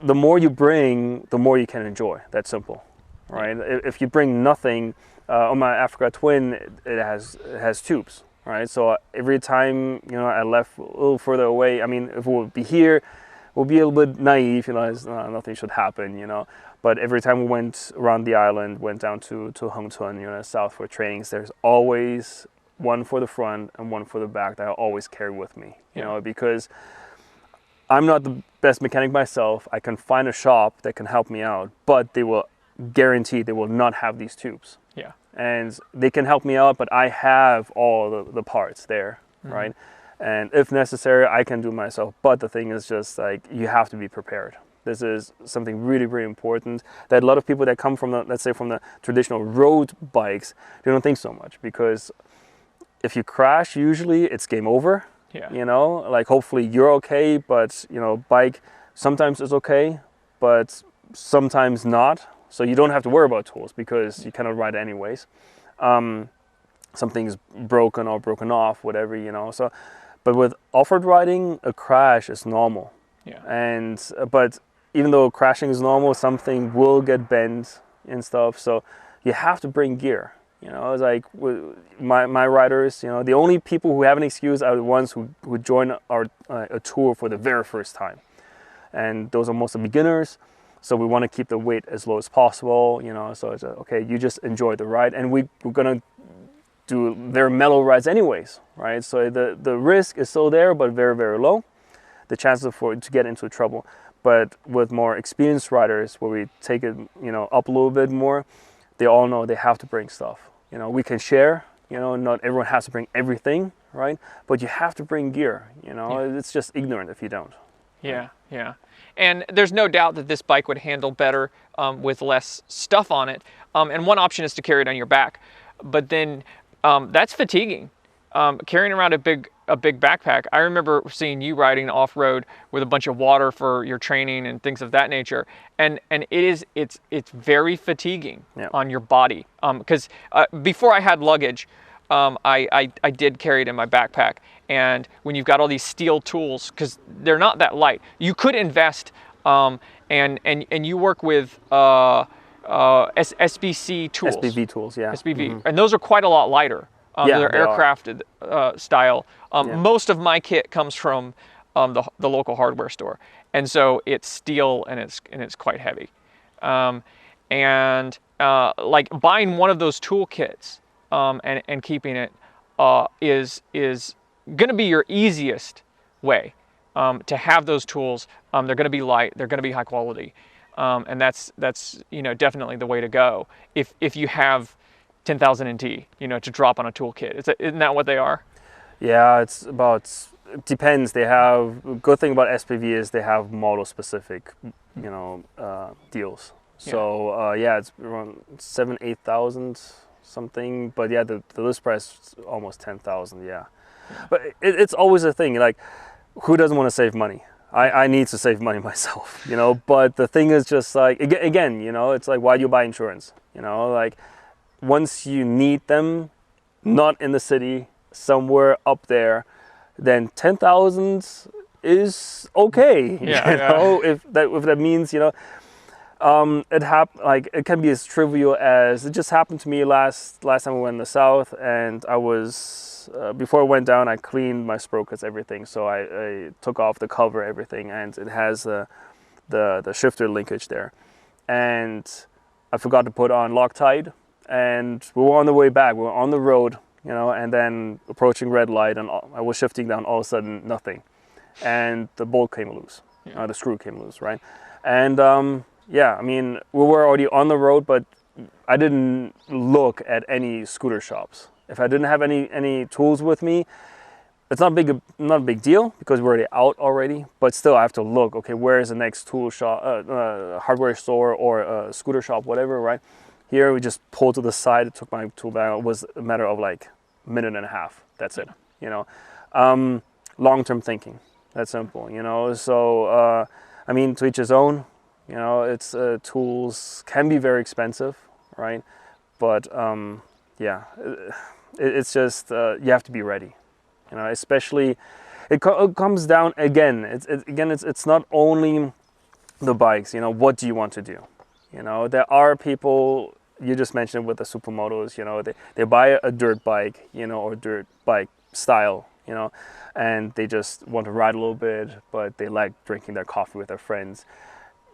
the more you bring, the more you can enjoy. That's simple, right? If you bring nothing, on my Africa Twin, it has tubes. Right, so every time, you know, I left a little further away, I mean, if we'll be here, we'll be a little bit naive, you know, nothing should happen, you know. But every time we went around the island, went down to Hengtun, you know, south for trainings, there's always one for the front and one for the back that I always carry with me, you know, because I'm not the best mechanic myself. I can find a shop that can help me out, but they will guarantee they will not have these tubes. Yeah. And they can help me out, but I have all the parts there, right? And if necessary, I can do it myself. But the thing is just like, you have to be prepared. This is something really, really important that a lot of people that come from the, let's say from the traditional road bikes, they don't think so much, because if you crash, usually it's game over. You know, like hopefully you're okay, but you know, bike sometimes is okay, but sometimes not. So you don't have to worry about tools because you cannot ride anyways. Something's broken or broken off, whatever, you know. So, but with off-road riding, a crash is normal. But even though crashing is normal, something will get bent and stuff. So you have to bring gear. You know, it's like my riders, you know, the only people who have an excuse are the ones who join a tour for the very first time. And those are mostly beginners. So we want to keep the weight as low as possible, you know. So it's okay, you just enjoy the ride, and we're gonna do their mellow rides anyways, right? So the risk is still there, but very, very low. The chances for it to get into trouble. But with more experienced riders, where we take it, you know, up a little bit more, they all know they have to bring stuff. You know, we can share. You know, not everyone has to bring everything, right? But you have to bring gear. You know, it's just ignorant if you don't. Yeah, yeah. And there's no doubt that this bike would handle better with less stuff on it. And one option is to carry it on your back, but then that's fatiguing. Carrying around a big backpack. I remember seeing you riding off-road with a bunch of water for your training and things of that nature, and it's very fatiguing on your body. Because before I had luggage, I did carry it in my backpack, and when you've got all these steel tools, because they're not that light, you could invest and you work with SBC tools. SBV tools, yeah. SBV, and those are quite a lot lighter. They're aircrafted style. Most of my kit comes from the local hardware store, and so it's steel and it's quite heavy. Like buying one of those tool kits and keeping it is going to be your easiest way to have those tools. They're going to be light. They're going to be high quality, and that's you know, definitely the way to go if you have 10,000 NT, you know, to drop on a toolkit. Isn't that what they are? Yeah, it depends. They have, good thing about SPV is they have model specific, you know, deals. So yeah, it's around 8,000 something, but yeah, the list price is almost 10,000. Yeah, but it's always a thing. Like, who doesn't want to save money? I need to save money myself, you know. But the thing is just like, again, you know, it's like, why do you buy insurance? You know, like, once you need them, not in the city, somewhere up there, then 10,000 is okay. Yeah, you know, if that means, you know, it can be as trivial as, it just happened to me last time we went in the south, and I was before I went down, I cleaned my sprockets, everything. So I took off the cover, everything, and it has the shifter linkage there, and I forgot to put on Loctite. And we were on the way back, we were on the road, you know, and then approaching red light, and I was shifting down, all of a sudden nothing, and the bolt came loose, the screw came loose, right? And yeah, I mean, we were already on the road, but I didn't look at any scooter shops. If I didn't have any tools with me, it's not a big deal, because we're already out already, but still I have to look, okay, where is the next tool shop, hardware store, or a scooter shop, whatever, right? Here we just pulled to the side, it took my tool bag. It was a matter of like a minute and a half. That's it, you know. Long-term thinking, that's simple, you know. So, I mean, to each his own, you know, it's tools can be very expensive, right? But yeah, it's just, you have to be ready, you know, especially, it comes down, again, it's not only the bikes, you know, what do you want to do? You know, there are people, you just mentioned with the supermotos, you know, they buy a dirt bike, you know, or dirt bike style, you know, and they just want to ride a little bit, but they like drinking their coffee with their friends.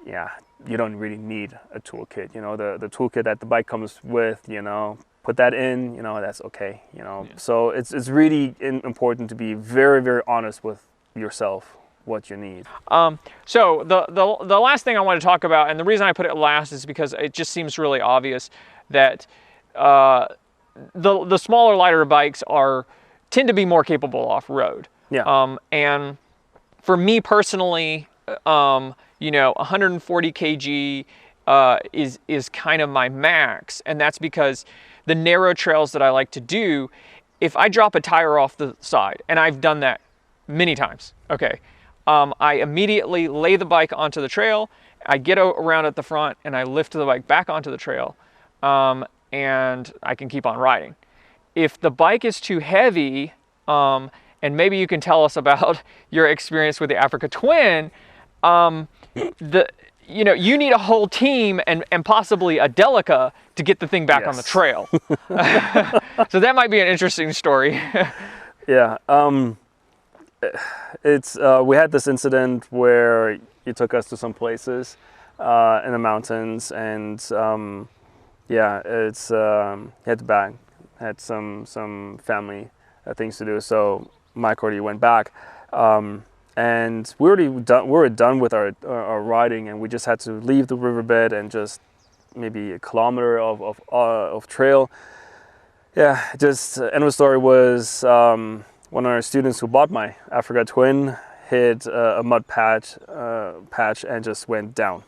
Yeah, you don't really need a toolkit, you know, the toolkit that the bike comes with, you know, put that in, you know, that's okay, you know. Yeah. So it's really important to be very, very honest with yourself, what you need. So the last thing I want to talk about, and the reason I put it last, is because it just seems really obvious that the smaller, lighter bikes tend to be more capable off-road. Yeah. And for me personally, you know, 140 kg is kind of my max, and that's because the narrow trails that I like to do, if I drop a tire off the side, and I've done that many times, okay, I immediately lay the bike onto the trail, I get around at the front, and I lift the bike back onto the trail, and I can keep on riding. If the bike is too heavy, and maybe you can tell us about your experience with the Africa Twin, you know, you need a whole team and possibly a Delica to get the thing back on the trail. So that might be an interesting story. Yeah. We had this incident where you took us to some places, in the mountains, and yeah, it's had back, had some family things to do, so Mike already went back, and we were done with our riding, and we just had to leave the riverbed and just maybe a kilometer of trail. Yeah, just end of the story was one of our students who bought my Africa Twin hit a mud patch and just went down.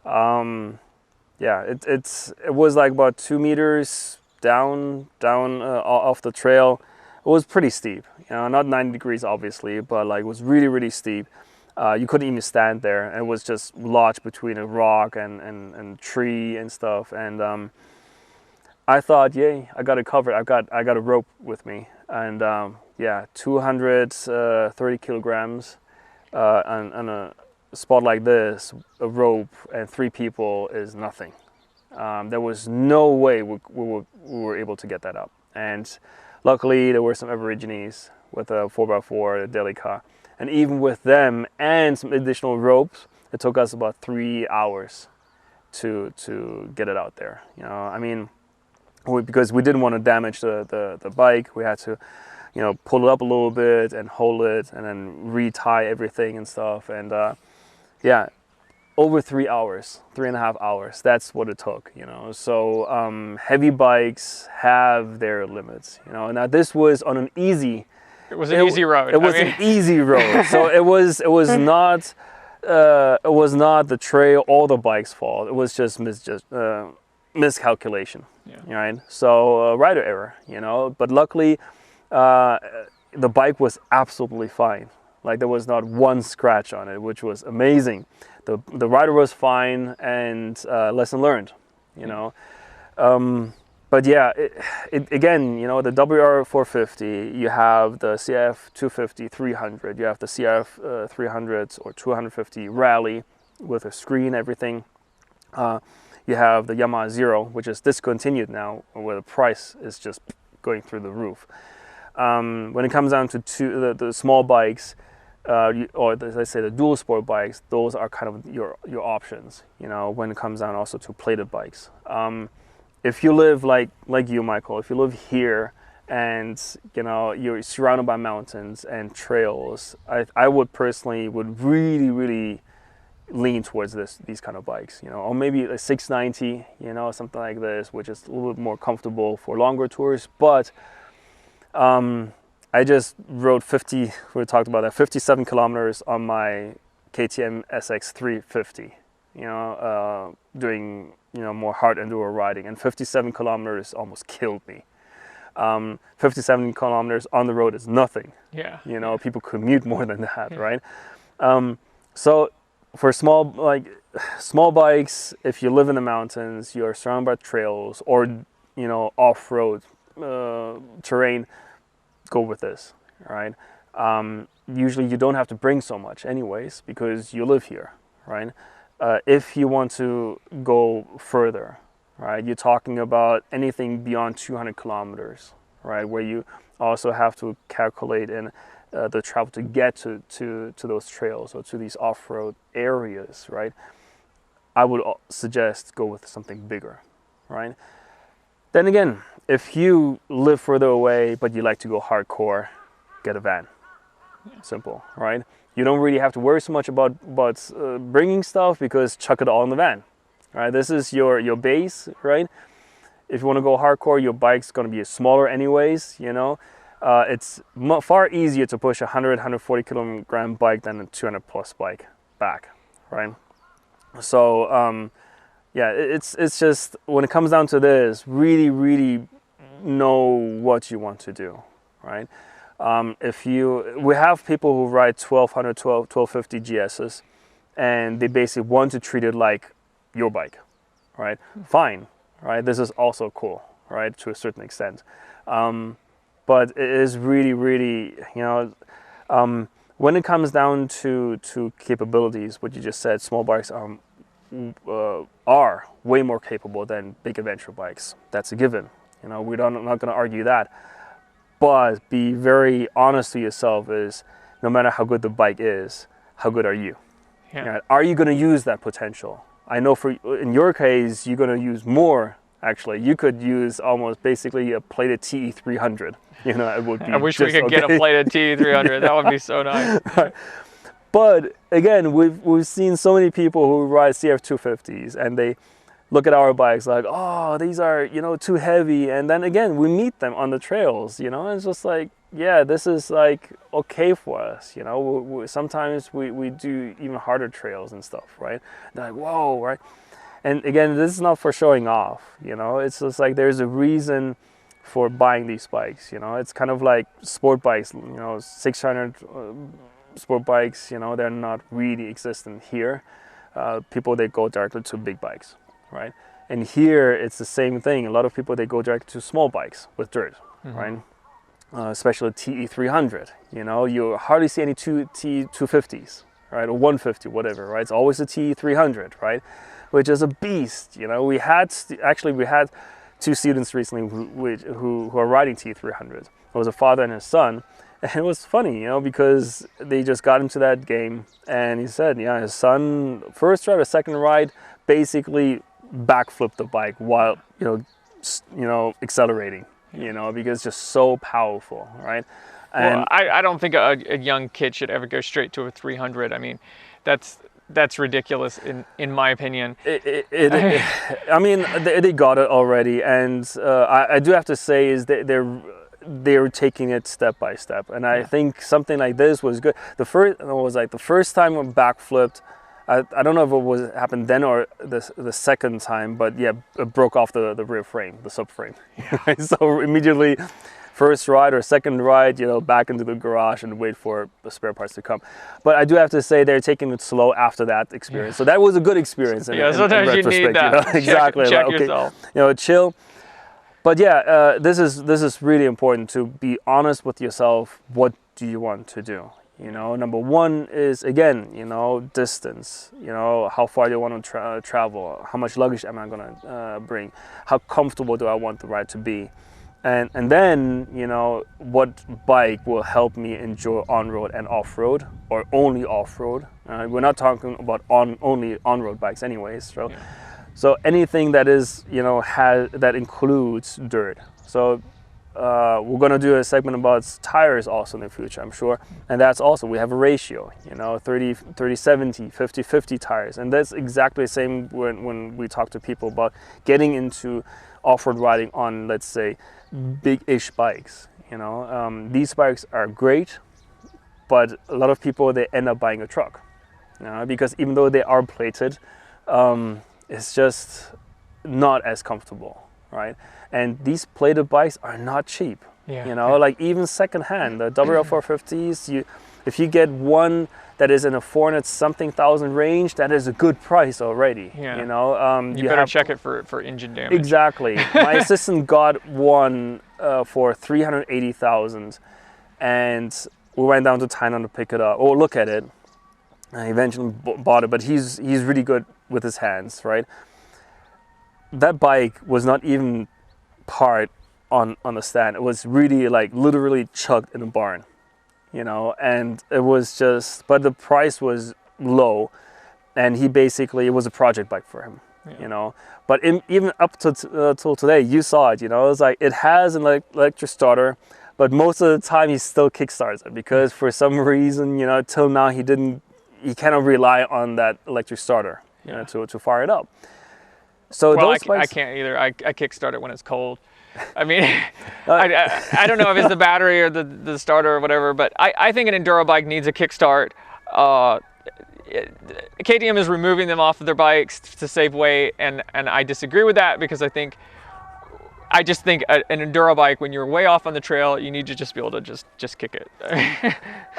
Yeah, it was like about 2 meters down off the trail. It was pretty steep, you know, not 90 degrees obviously, but like it was really steep. You couldn't even stand there, and it was just lodged between a rock and tree and stuff. And I thought, yay, I got it covered. I got a rope with me, and yeah, 230 kilograms on a spot like this, a rope and 3 people is nothing. There was no way we were able to get that up, and luckily there were some Aborigines with a 4x4, a Delica, and even with them and some additional ropes, it took us about 3 hours to get it out there. You know, I mean, because we didn't want to damage the bike, we had to, you know, pull it up a little bit and hold it and then retie everything and stuff. And yeah, over 3 hours, 3.5 hours, that's what it took, you know. So heavy bikes have their limits, you know. Now this was on an easy, it was an easy road. It was an easy road. So it was not the trail or the bike's fault. It was just miscalculation. Yeah. Right. So rider error, you know. But luckily, the bike was absolutely fine. Like there was not one scratch on it, which was amazing. The rider was fine, and lesson learned, you know. But yeah, again, you know, the WR450, you have the CF 250 300, you have the CF 300 or 250 Rally with a screen, everything. You have the Yamaha Zero, which is discontinued now, where the price is just going through the roof. When it comes down to the small bikes, or as I say, the dual sport bikes, those are kind of your options, you know, when it comes down also to plated bikes. If you live like you, Michael, if you live here and, you know, you're surrounded by mountains and trails, I would personally really lean towards these kind of bikes, you know, or maybe a 690, you know, something like this, which is a little bit more comfortable for longer tours. But I just rode 57 kilometers on my KTM SX 350, you know, doing, you know, more hard enduro riding, and 57 kilometers almost killed me. 57 kilometers on the road is nothing. Yeah. You know, people commute more than that, right? So for small bikes, if you live in the mountains, you're surrounded by trails or, you know, off-road terrain, go with this, right? Usually you don't have to bring so much anyways because you live here, right? If you want to go further, right, you're talking about anything beyond 200 kilometers, right, where you also have to calculate in the travel to get to those trails or to these off-road areas, right? I would suggest go with something bigger, right? Then again, if you live further away but you like to go hardcore, get a van. Simple, right? You don't really have to worry so much about bringing stuff because chuck it all in the van, right? This is your base, right? If you want to go hardcore, your bike's going to be smaller anyways, you know. It's far easier to push a 140 kilogram bike than a 200 plus bike back, right? So yeah, it's just, when it comes down to this, really know what you want to do, right? We have people who ride 1200, 1250 GSs, and they basically want to treat it like your bike, right? Fine, right? This is also cool, right? To a certain extent. But it is really, you know, when it comes down to capabilities, what you just said, small bikes are way more capable than big adventure bikes. That's a given. You know, I'm not going to argue that. But be very honest to yourself, is no matter how good the bike is, how good are you? Yeah. Right? Are you going to use that potential? I know in your case, you're going to use more. Actually, you could use almost basically a plated TE 300. You know, it would be. I wish we could get a plated TE 300. That would be so nice. But again, we've seen so many people who ride CF 250s, and they look at our bikes like, oh, these are, you know, too heavy. And then again, we meet them on the trails, you know, and it's just like, yeah, this is like okay for us, you know. Sometimes we do even harder trails and stuff, right? They're like, whoa, right? And again, this is not for showing off, you know. It's just like there's a reason for buying these bikes, you know. It's kind of like sport bikes, you know, 600 sport bikes, you know, they're not really existent here. People, they go directly to big bikes, right? And here it's the same thing. A lot of people, they go directly to small bikes with dirt, right? Especially TE 300, you know, you hardly see any TE 250s, right? Or 150, whatever, right? It's always a TE 300, right? Which is a beast, you know. We had two students recently who are riding TE 300. It was a father and his son. And it was funny, you know, because they just got into that game, and he said, yeah, his son, first ride or second ride, basically backflipped the bike while, you know, accelerating, you know, because it's just so powerful, right? And well, I don't think a young kid should ever go straight to a 300. I mean, that's ridiculous in my opinion. I mean, they got it already, and I do have to say is that they're taking it step by step, and I think something like this was good. The first time when backflipped, I don't know if it was happened then or the second time, but yeah, it broke off the rear frame, the subframe. Yeah. So immediately, first ride or second ride, you know, back into the garage and wait for the spare parts to come. But I do have to say they're taking it slow after that experience. So that was a good experience. Sometimes you need that. You know? Exactly. Check like, okay, yourself. You know, chill. But yeah, this is really important to be honest with yourself. What do you want to do? You know, number one is, again, you know, distance. You know, how far do you want to travel? How much luggage am I going to bring? How comfortable do I want the ride to be? And then, you know, what bike will help me enjoy on-road and off-road, or only off-road. We're not talking about only on-road bikes anyways. So. Yeah. So anything that is, you know, that includes dirt. So we're going to do a segment about tires also in the future, I'm sure. And that's also, we have a ratio, you know, 30-70, 50-50 tires. And that's exactly the same when we talk to people about getting into off-road riding on, let's say, big-ish bikes. You know, these bikes are great, but a lot of people, they end up buying a truck, you know, because even though they are plated, it's just not as comfortable, right? And these plated bikes are not cheap. Yeah. You know, like even secondhand, the WL450s, if you get one that is in a 400-something thousand range, that is a good price already. Yeah. You know, you better check it for engine damage. Exactly. My assistant got one for 380,000, and we went down to Taiwan to pick it up or look at it. I eventually bought it, but he's really good with his hands, right? That bike was not even parked on the stand. It was really like literally chucked in a barn, you know, and it was just, but the price was low, and it was a project bike for him, you know. But even up to till today, you saw it, you know, it's like it has an electric starter, but most of the time he still kickstarts it because for some reason, you know, till now he cannot rely on that electric starter, you know, to fire it up. So well, those bikes, I can't either. I kickstart it when it's cold. I mean, I don't know if it's the battery or the starter or whatever, but I think an enduro bike needs a kickstart. KTM is removing them off of their bikes to save weight, and I disagree with that because I just think an enduro bike, when you're way off on the trail, you need to just be able to just kick it.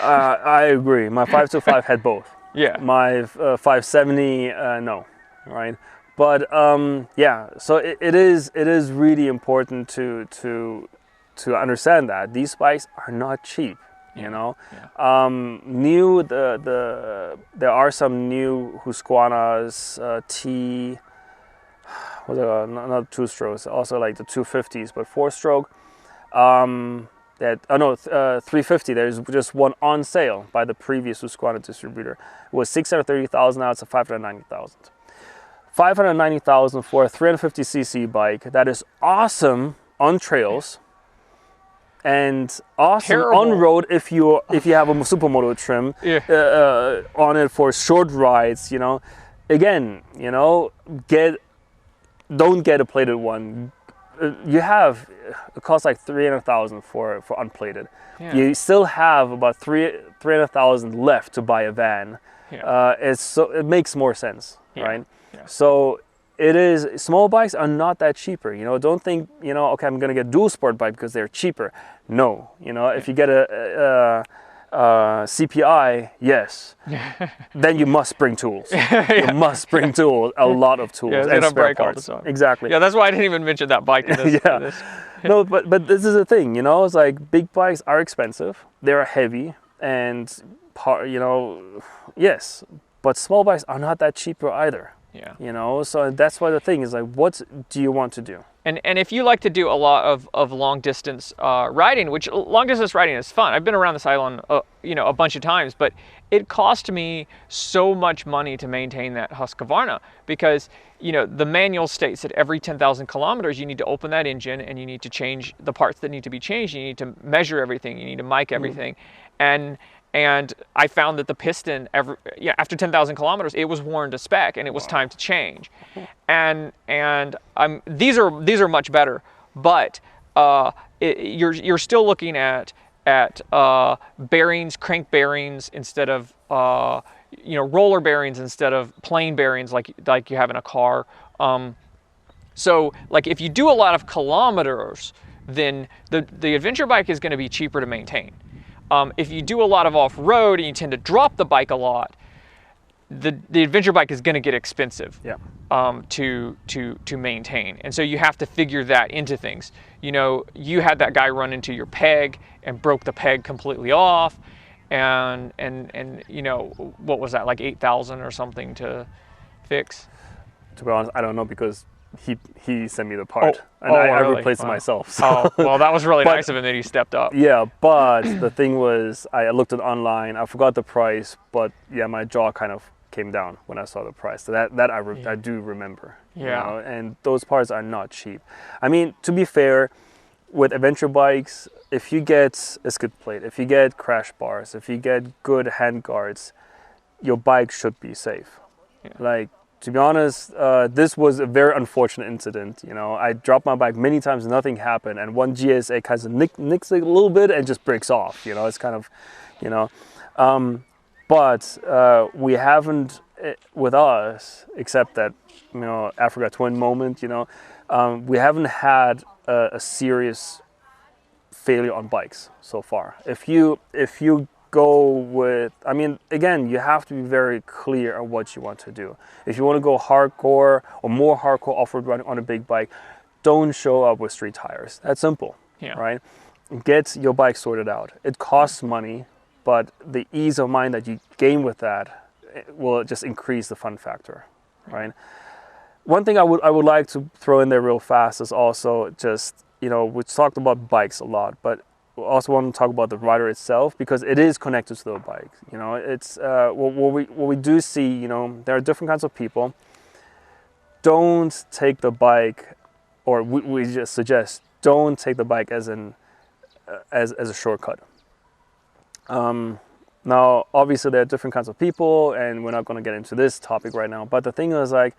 I agree. My 525 had both. Yeah. My 570, no, right? But yeah, so it is really important to understand that these bikes are not cheap. You know, there are some new Husqvarna's not 2-strokes, also like the 250s, but 4-stroke. 350. There's just one on sale by the previous Husqvarna distributor. It was 630,000. Now it's 590,000. $590,000 for a 350cc bike that is awesome on trails and awesome on road if you have a supermoto trim on it for short rides. Again, don't get a plated one. It costs like $300,000 for unplated. Yeah. You still have about $300,000 left to buy a van. Yeah. It makes more sense, yeah. right? Yeah. So small bikes are not that cheaper. Don't think okay, I'm gonna get a dual sport bike because they're cheaper. No, if you get a CPI, yes, then you must bring tools. Yeah. You must bring tools, a lot of tools, yeah, and spare parts. Exactly. Yeah, that's why I didn't even mention that bike in this. Yeah. In this. No, but this is the thing, it's like big bikes are expensive. They're heavy, and yes, but small bikes are not that cheaper either. Yeah. So that's why the thing is like, what do you want to do? And if you like to do a lot of long distance riding, which long distance riding is fun. I've been around this island, a bunch of times, but it cost me so much money to maintain that Husqvarna because, the manual states that every 10,000 kilometers, you need to open that engine and you need to change the parts that need to be changed. You need to measure everything. You need to mic everything. And I found that the piston, after 10,000 kilometers, it was worn to spec, and it was time to change. And these are much better, but you're still looking at bearings, crank bearings instead of roller bearings instead of plain bearings like you have in a car. So like if you do a lot of kilometers, then the adventure bike is going to be cheaper to maintain. If you do a lot of off-road and you tend to drop the bike a lot, the adventure bike is going to get expensive to maintain. And so you have to figure that into things. You had that guy run into your peg and broke the peg completely off, and what was that, like 8,000 or something to fix? To be honest, I don't know because he sent me the part and I really? replaced it myself. So. Well, that was really nice of him that he stepped up. Yeah, but the thing was, I looked it online. I forgot the price, but yeah, my jaw kind of came down when I saw the price. So that I do remember. Yeah. And those parts are not cheap. I mean, to be fair, with adventure bikes, if you get a skid plate, if you get crash bars, if you get good hand guards, your bike should be safe. Yeah. To be honest, this was a very unfortunate incident. I dropped my bike many times, nothing happened, and one GSA kind of nicks it a little bit and just breaks off. It's kind of, but we haven't, with us, except that, Africa Twin moment, we haven't had a serious failure on bikes so far. If you go with, again, you have to be very clear on what you want to do. If you want to go hardcore or more hardcore off-road running on a big bike, don't show up with street tires. That's simple, right? Get your bike sorted out. It costs money, but the ease of mind that you gain with that will just increase the fun factor, right? One thing I would like to throw in there real fast is also just, we talked about bikes a lot, but also want to talk about the rider itself because it is connected to the bike. It's what we do see. There are different kinds of people. Don't take the bike, or we just suggest don't take the bike as a shortcut. Now, obviously, there are different kinds of people, and we're not going to get into this topic right now. But the thing is, like,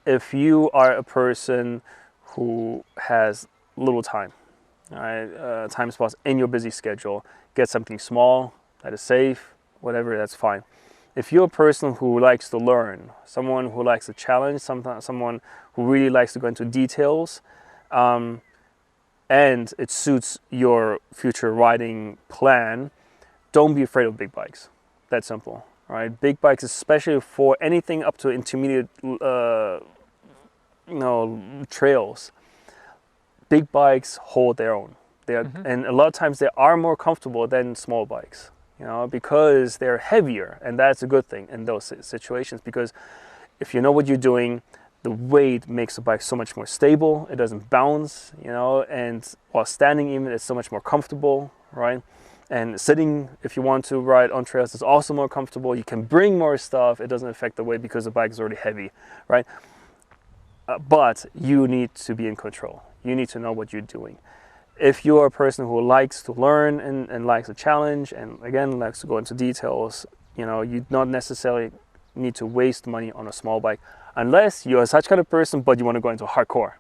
if you are a person who has little time. Time spots in your busy schedule, get something small that is safe, whatever, that's fine. If you're a person who likes to learn, someone who likes a challenge, someone who really likes to go into details, and it suits your future riding plan, don't be afraid of big bikes. That's simple, right? Big bikes, especially for anything up to intermediate, trails. Big bikes hold their own. And a lot of times they are more comfortable than small bikes, because they're heavier, and that's a good thing in those situations. Because if you know what you're doing, the weight makes the bike so much more stable. It doesn't bounce, and while standing even, it's so much more comfortable, right? And sitting, if you want to ride on trails, is also more comfortable. You can bring more stuff. It doesn't affect the weight because the bike is already heavy, right? but you need to be in control. You need to know what you're doing. If you're a person who likes to learn and likes a challenge, and again likes to go into details, you know, you not necessarily need to waste money on a small bike unless you're such kind of person but you want to go into hardcore.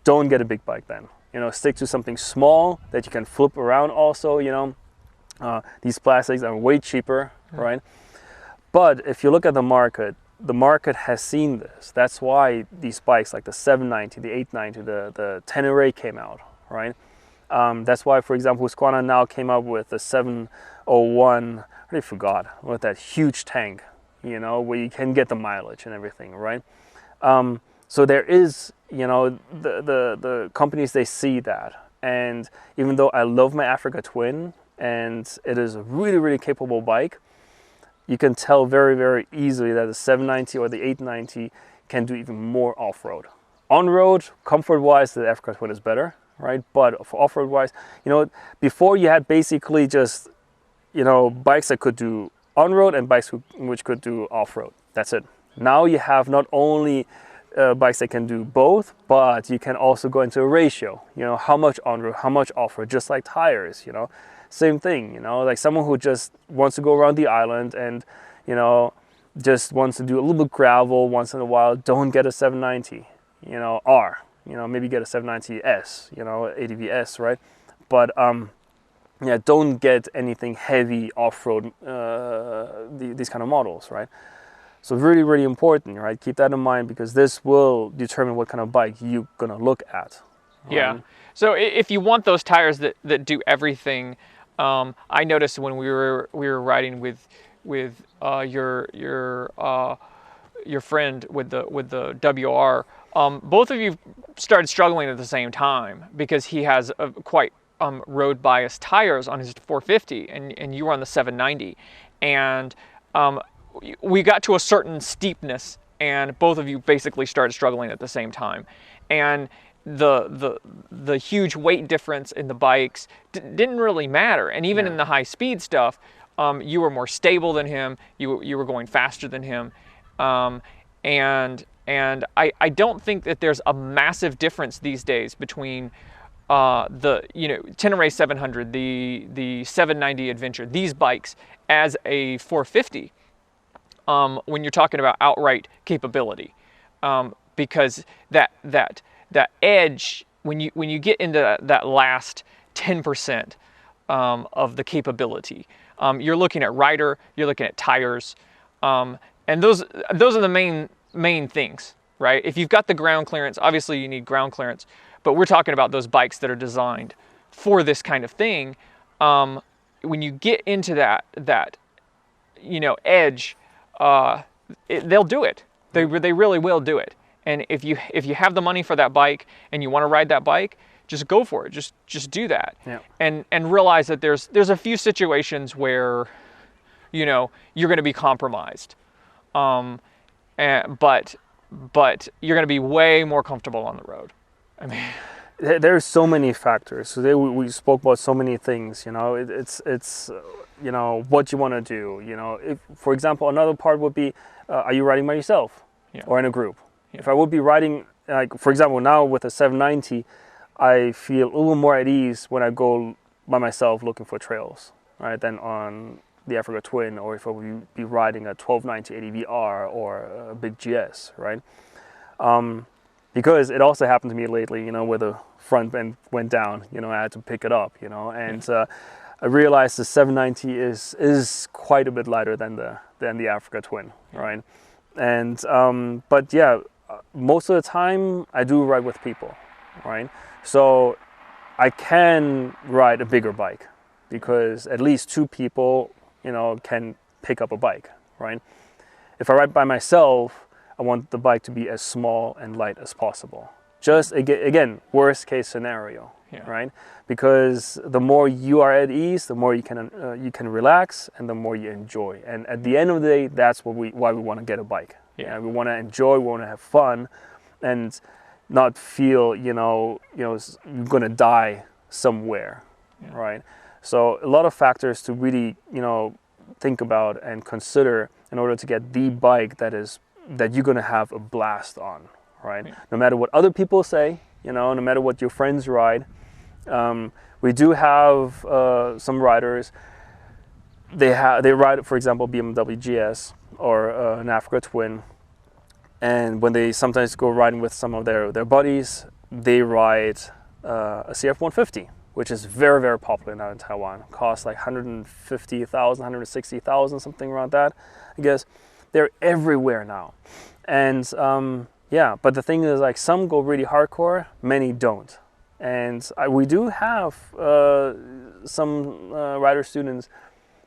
Don't get a big bike then. You know, stick to something small that you can flip around also, you know. These plastics are way cheaper, right? But if you look at the market has seen this. That's why these bikes like the 790, the 890, the Tenere came out, right? That's why, for example, Husqvarna now came up with the 701, I already forgot, with that huge tank, you know, where you can get the mileage and everything, right? So there is, you know, the companies, they see that. And even though I love my Africa Twin and it is a really, really capable bike, you can tell very, very easily that the 790 or the 890 can do even more off-road. On-road, comfort-wise, the Africa Twin is better, right? But for off-road wise, you know, before you had basically just, you know, bikes that could do on-road and bikes which could do off-road. That's it. Now you have not only bikes that can do both, but you can also go into a ratio, you know, how much on-road, how much off-road, just like tires, you know. Same thing, you know, like someone who just wants to go around the island and, you know, just wants to do a little bit gravel once in a while, don't get a 790, you know, R, you know, maybe get a 790S, you know, ADV-S, right? But yeah, don't get anything heavy off-road, these kind of models, right? So really, really important, right? Keep that in mind because this will determine what kind of bike you're gonna look at. Yeah. So if you want those tires that do everything, I noticed when we were riding with your friend with the WR, both of you started struggling at the same time because he has quite road biased tires on his 450 and you were on the 790, and we got to a certain steepness and both of you basically started struggling at the same time, and the huge weight difference in the bikes didn't really matter. And even in the high speed stuff, you were more stable than him, you were going faster than him, and I don't think that there's a massive difference these days between the, you know, Tenere 700, the 790 Adventure, these bikes as a 450, when you're talking about outright capability, because that edge, when you get into that last 10% of the capability, you're looking at rider, you're looking at tires, and those are the main things, right? If you've got the ground clearance, obviously you need ground clearance, but we're talking about those bikes that are designed for this kind of thing. When you get into that you know, edge, they'll do it. They really will do it. And if you have the money for that bike and you want to ride that bike, just go for it. Just do that. Yeah. And realize that there's a few situations where, you know, you're going to be compromised. But you're going to be way more comfortable on the road. I mean, there's so many factors. So we spoke about so many things. You know, it's you know, what you want to do. You know, if, for example, another part would be, are you riding by yourself or in a group? Yeah. If I would be riding, like for example, now with a 790, I feel a little more at ease when I go by myself looking for trails, right? Than on the Africa Twin, or if I would be riding a 1290 ADV-R or a big GS, right? Because it also happened to me lately, you know, where the front end went down, you know, I had to pick it up, you know, and I realized the 790 is quite a bit lighter than the Africa Twin, right? And but yeah, most of the time I do ride with people, right? So I can ride a bigger bike because at least two people, you know, can pick up a bike, right? If I ride by myself, I want the bike to be as small and light as possible. Just again, worst case scenario, right? Because the more you are at ease, the more you can relax, and the more you enjoy. And at the end of the day, that's why we want to get a bike. Yeah, we want to enjoy, we want to have fun, and not feel you're going to die somewhere, right? So a lot of factors to really think about and consider in order to get the bike that you're going to have a blast on, right? No matter what other people say, you know, no matter what your friends ride. We do have some riders. They ride, for example, BMW GS or an Africa Twin, and when they sometimes go riding with some of their buddies, they ride a CF 150, which is very, very popular now in Taiwan. Costs like 150,000, 160,000, something around that, I guess. They're everywhere now, and yeah. But the thing is, like, some go really hardcore, many don't. And we do have some rider students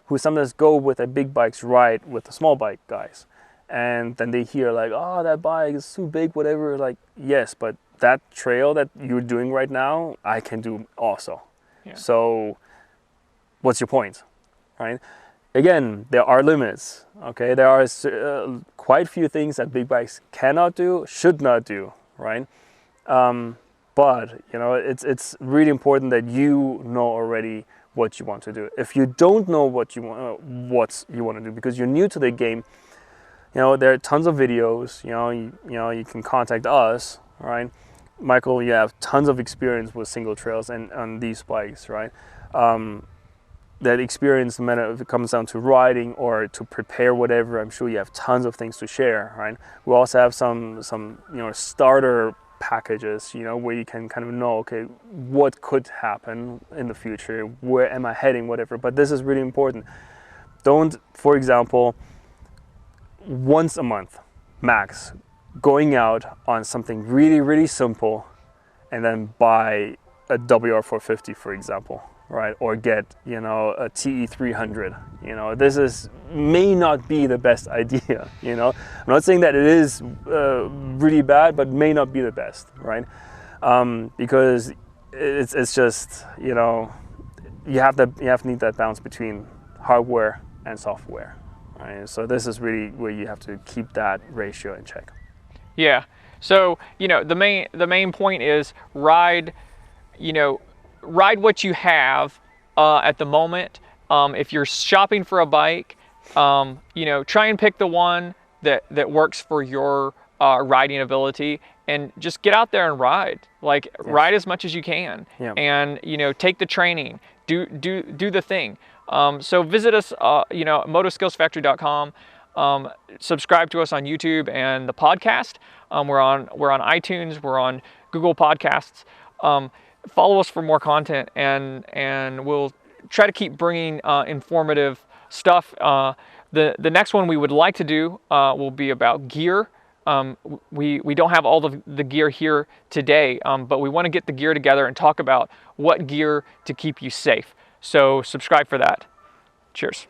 who sometimes go with a big bikes ride with the small bike guys, and then they hear like, oh, that bike is too big, whatever. Like, yes, but that trail that you're doing right now, I can do also. Yeah. So what's your point, right? Again, there are limits, okay? There are quite few things that big bikes cannot do, should not do, right? But, you know, it's really important that you know already what you want to do. If you don't know what you want to do because you're new to the game, you know, there are tons of videos. You know, you can contact us, right? Michael, you have tons of experience with single trails and on these bikes, right? That experience, no matter if it comes down to riding or to prepare whatever, I'm sure you have tons of things to share, right? We also have some you know, starter packages, you know, where you can kind of know, okay, what could happen in the future, where am I heading, whatever. But this is really important. Don't, for example, once a month max, going out on something really, really simple and then buy a WR450, for example, right? Or get, you know, a TE300. You know, this may not be the best idea, you know. I'm not saying that it is really bad, but may not be the best, right? Because it's just, you know, you have to need that balance between hardware and software, right? So this is really where you have to keep that ratio in check. Yeah. So, you know, the main point is ride what you have at the moment. If you're shopping for a bike, you know, try and pick the one that works for your riding ability, and just get out there and ride. Like, yes. Ride as much as you can, yeah. And, you know, take the training, do the thing. So visit us, you know, motoskillsfactory.com. Subscribe to us on YouTube and the podcast. We're on iTunes. We're on Google Podcasts. Follow us for more content, and we'll try to keep bringing informative stuff. The next one we would like to do will be about gear. We don't have all of the gear here today, but we want to get the gear together and talk about what gear to keep you safe. So subscribe for that. Cheers.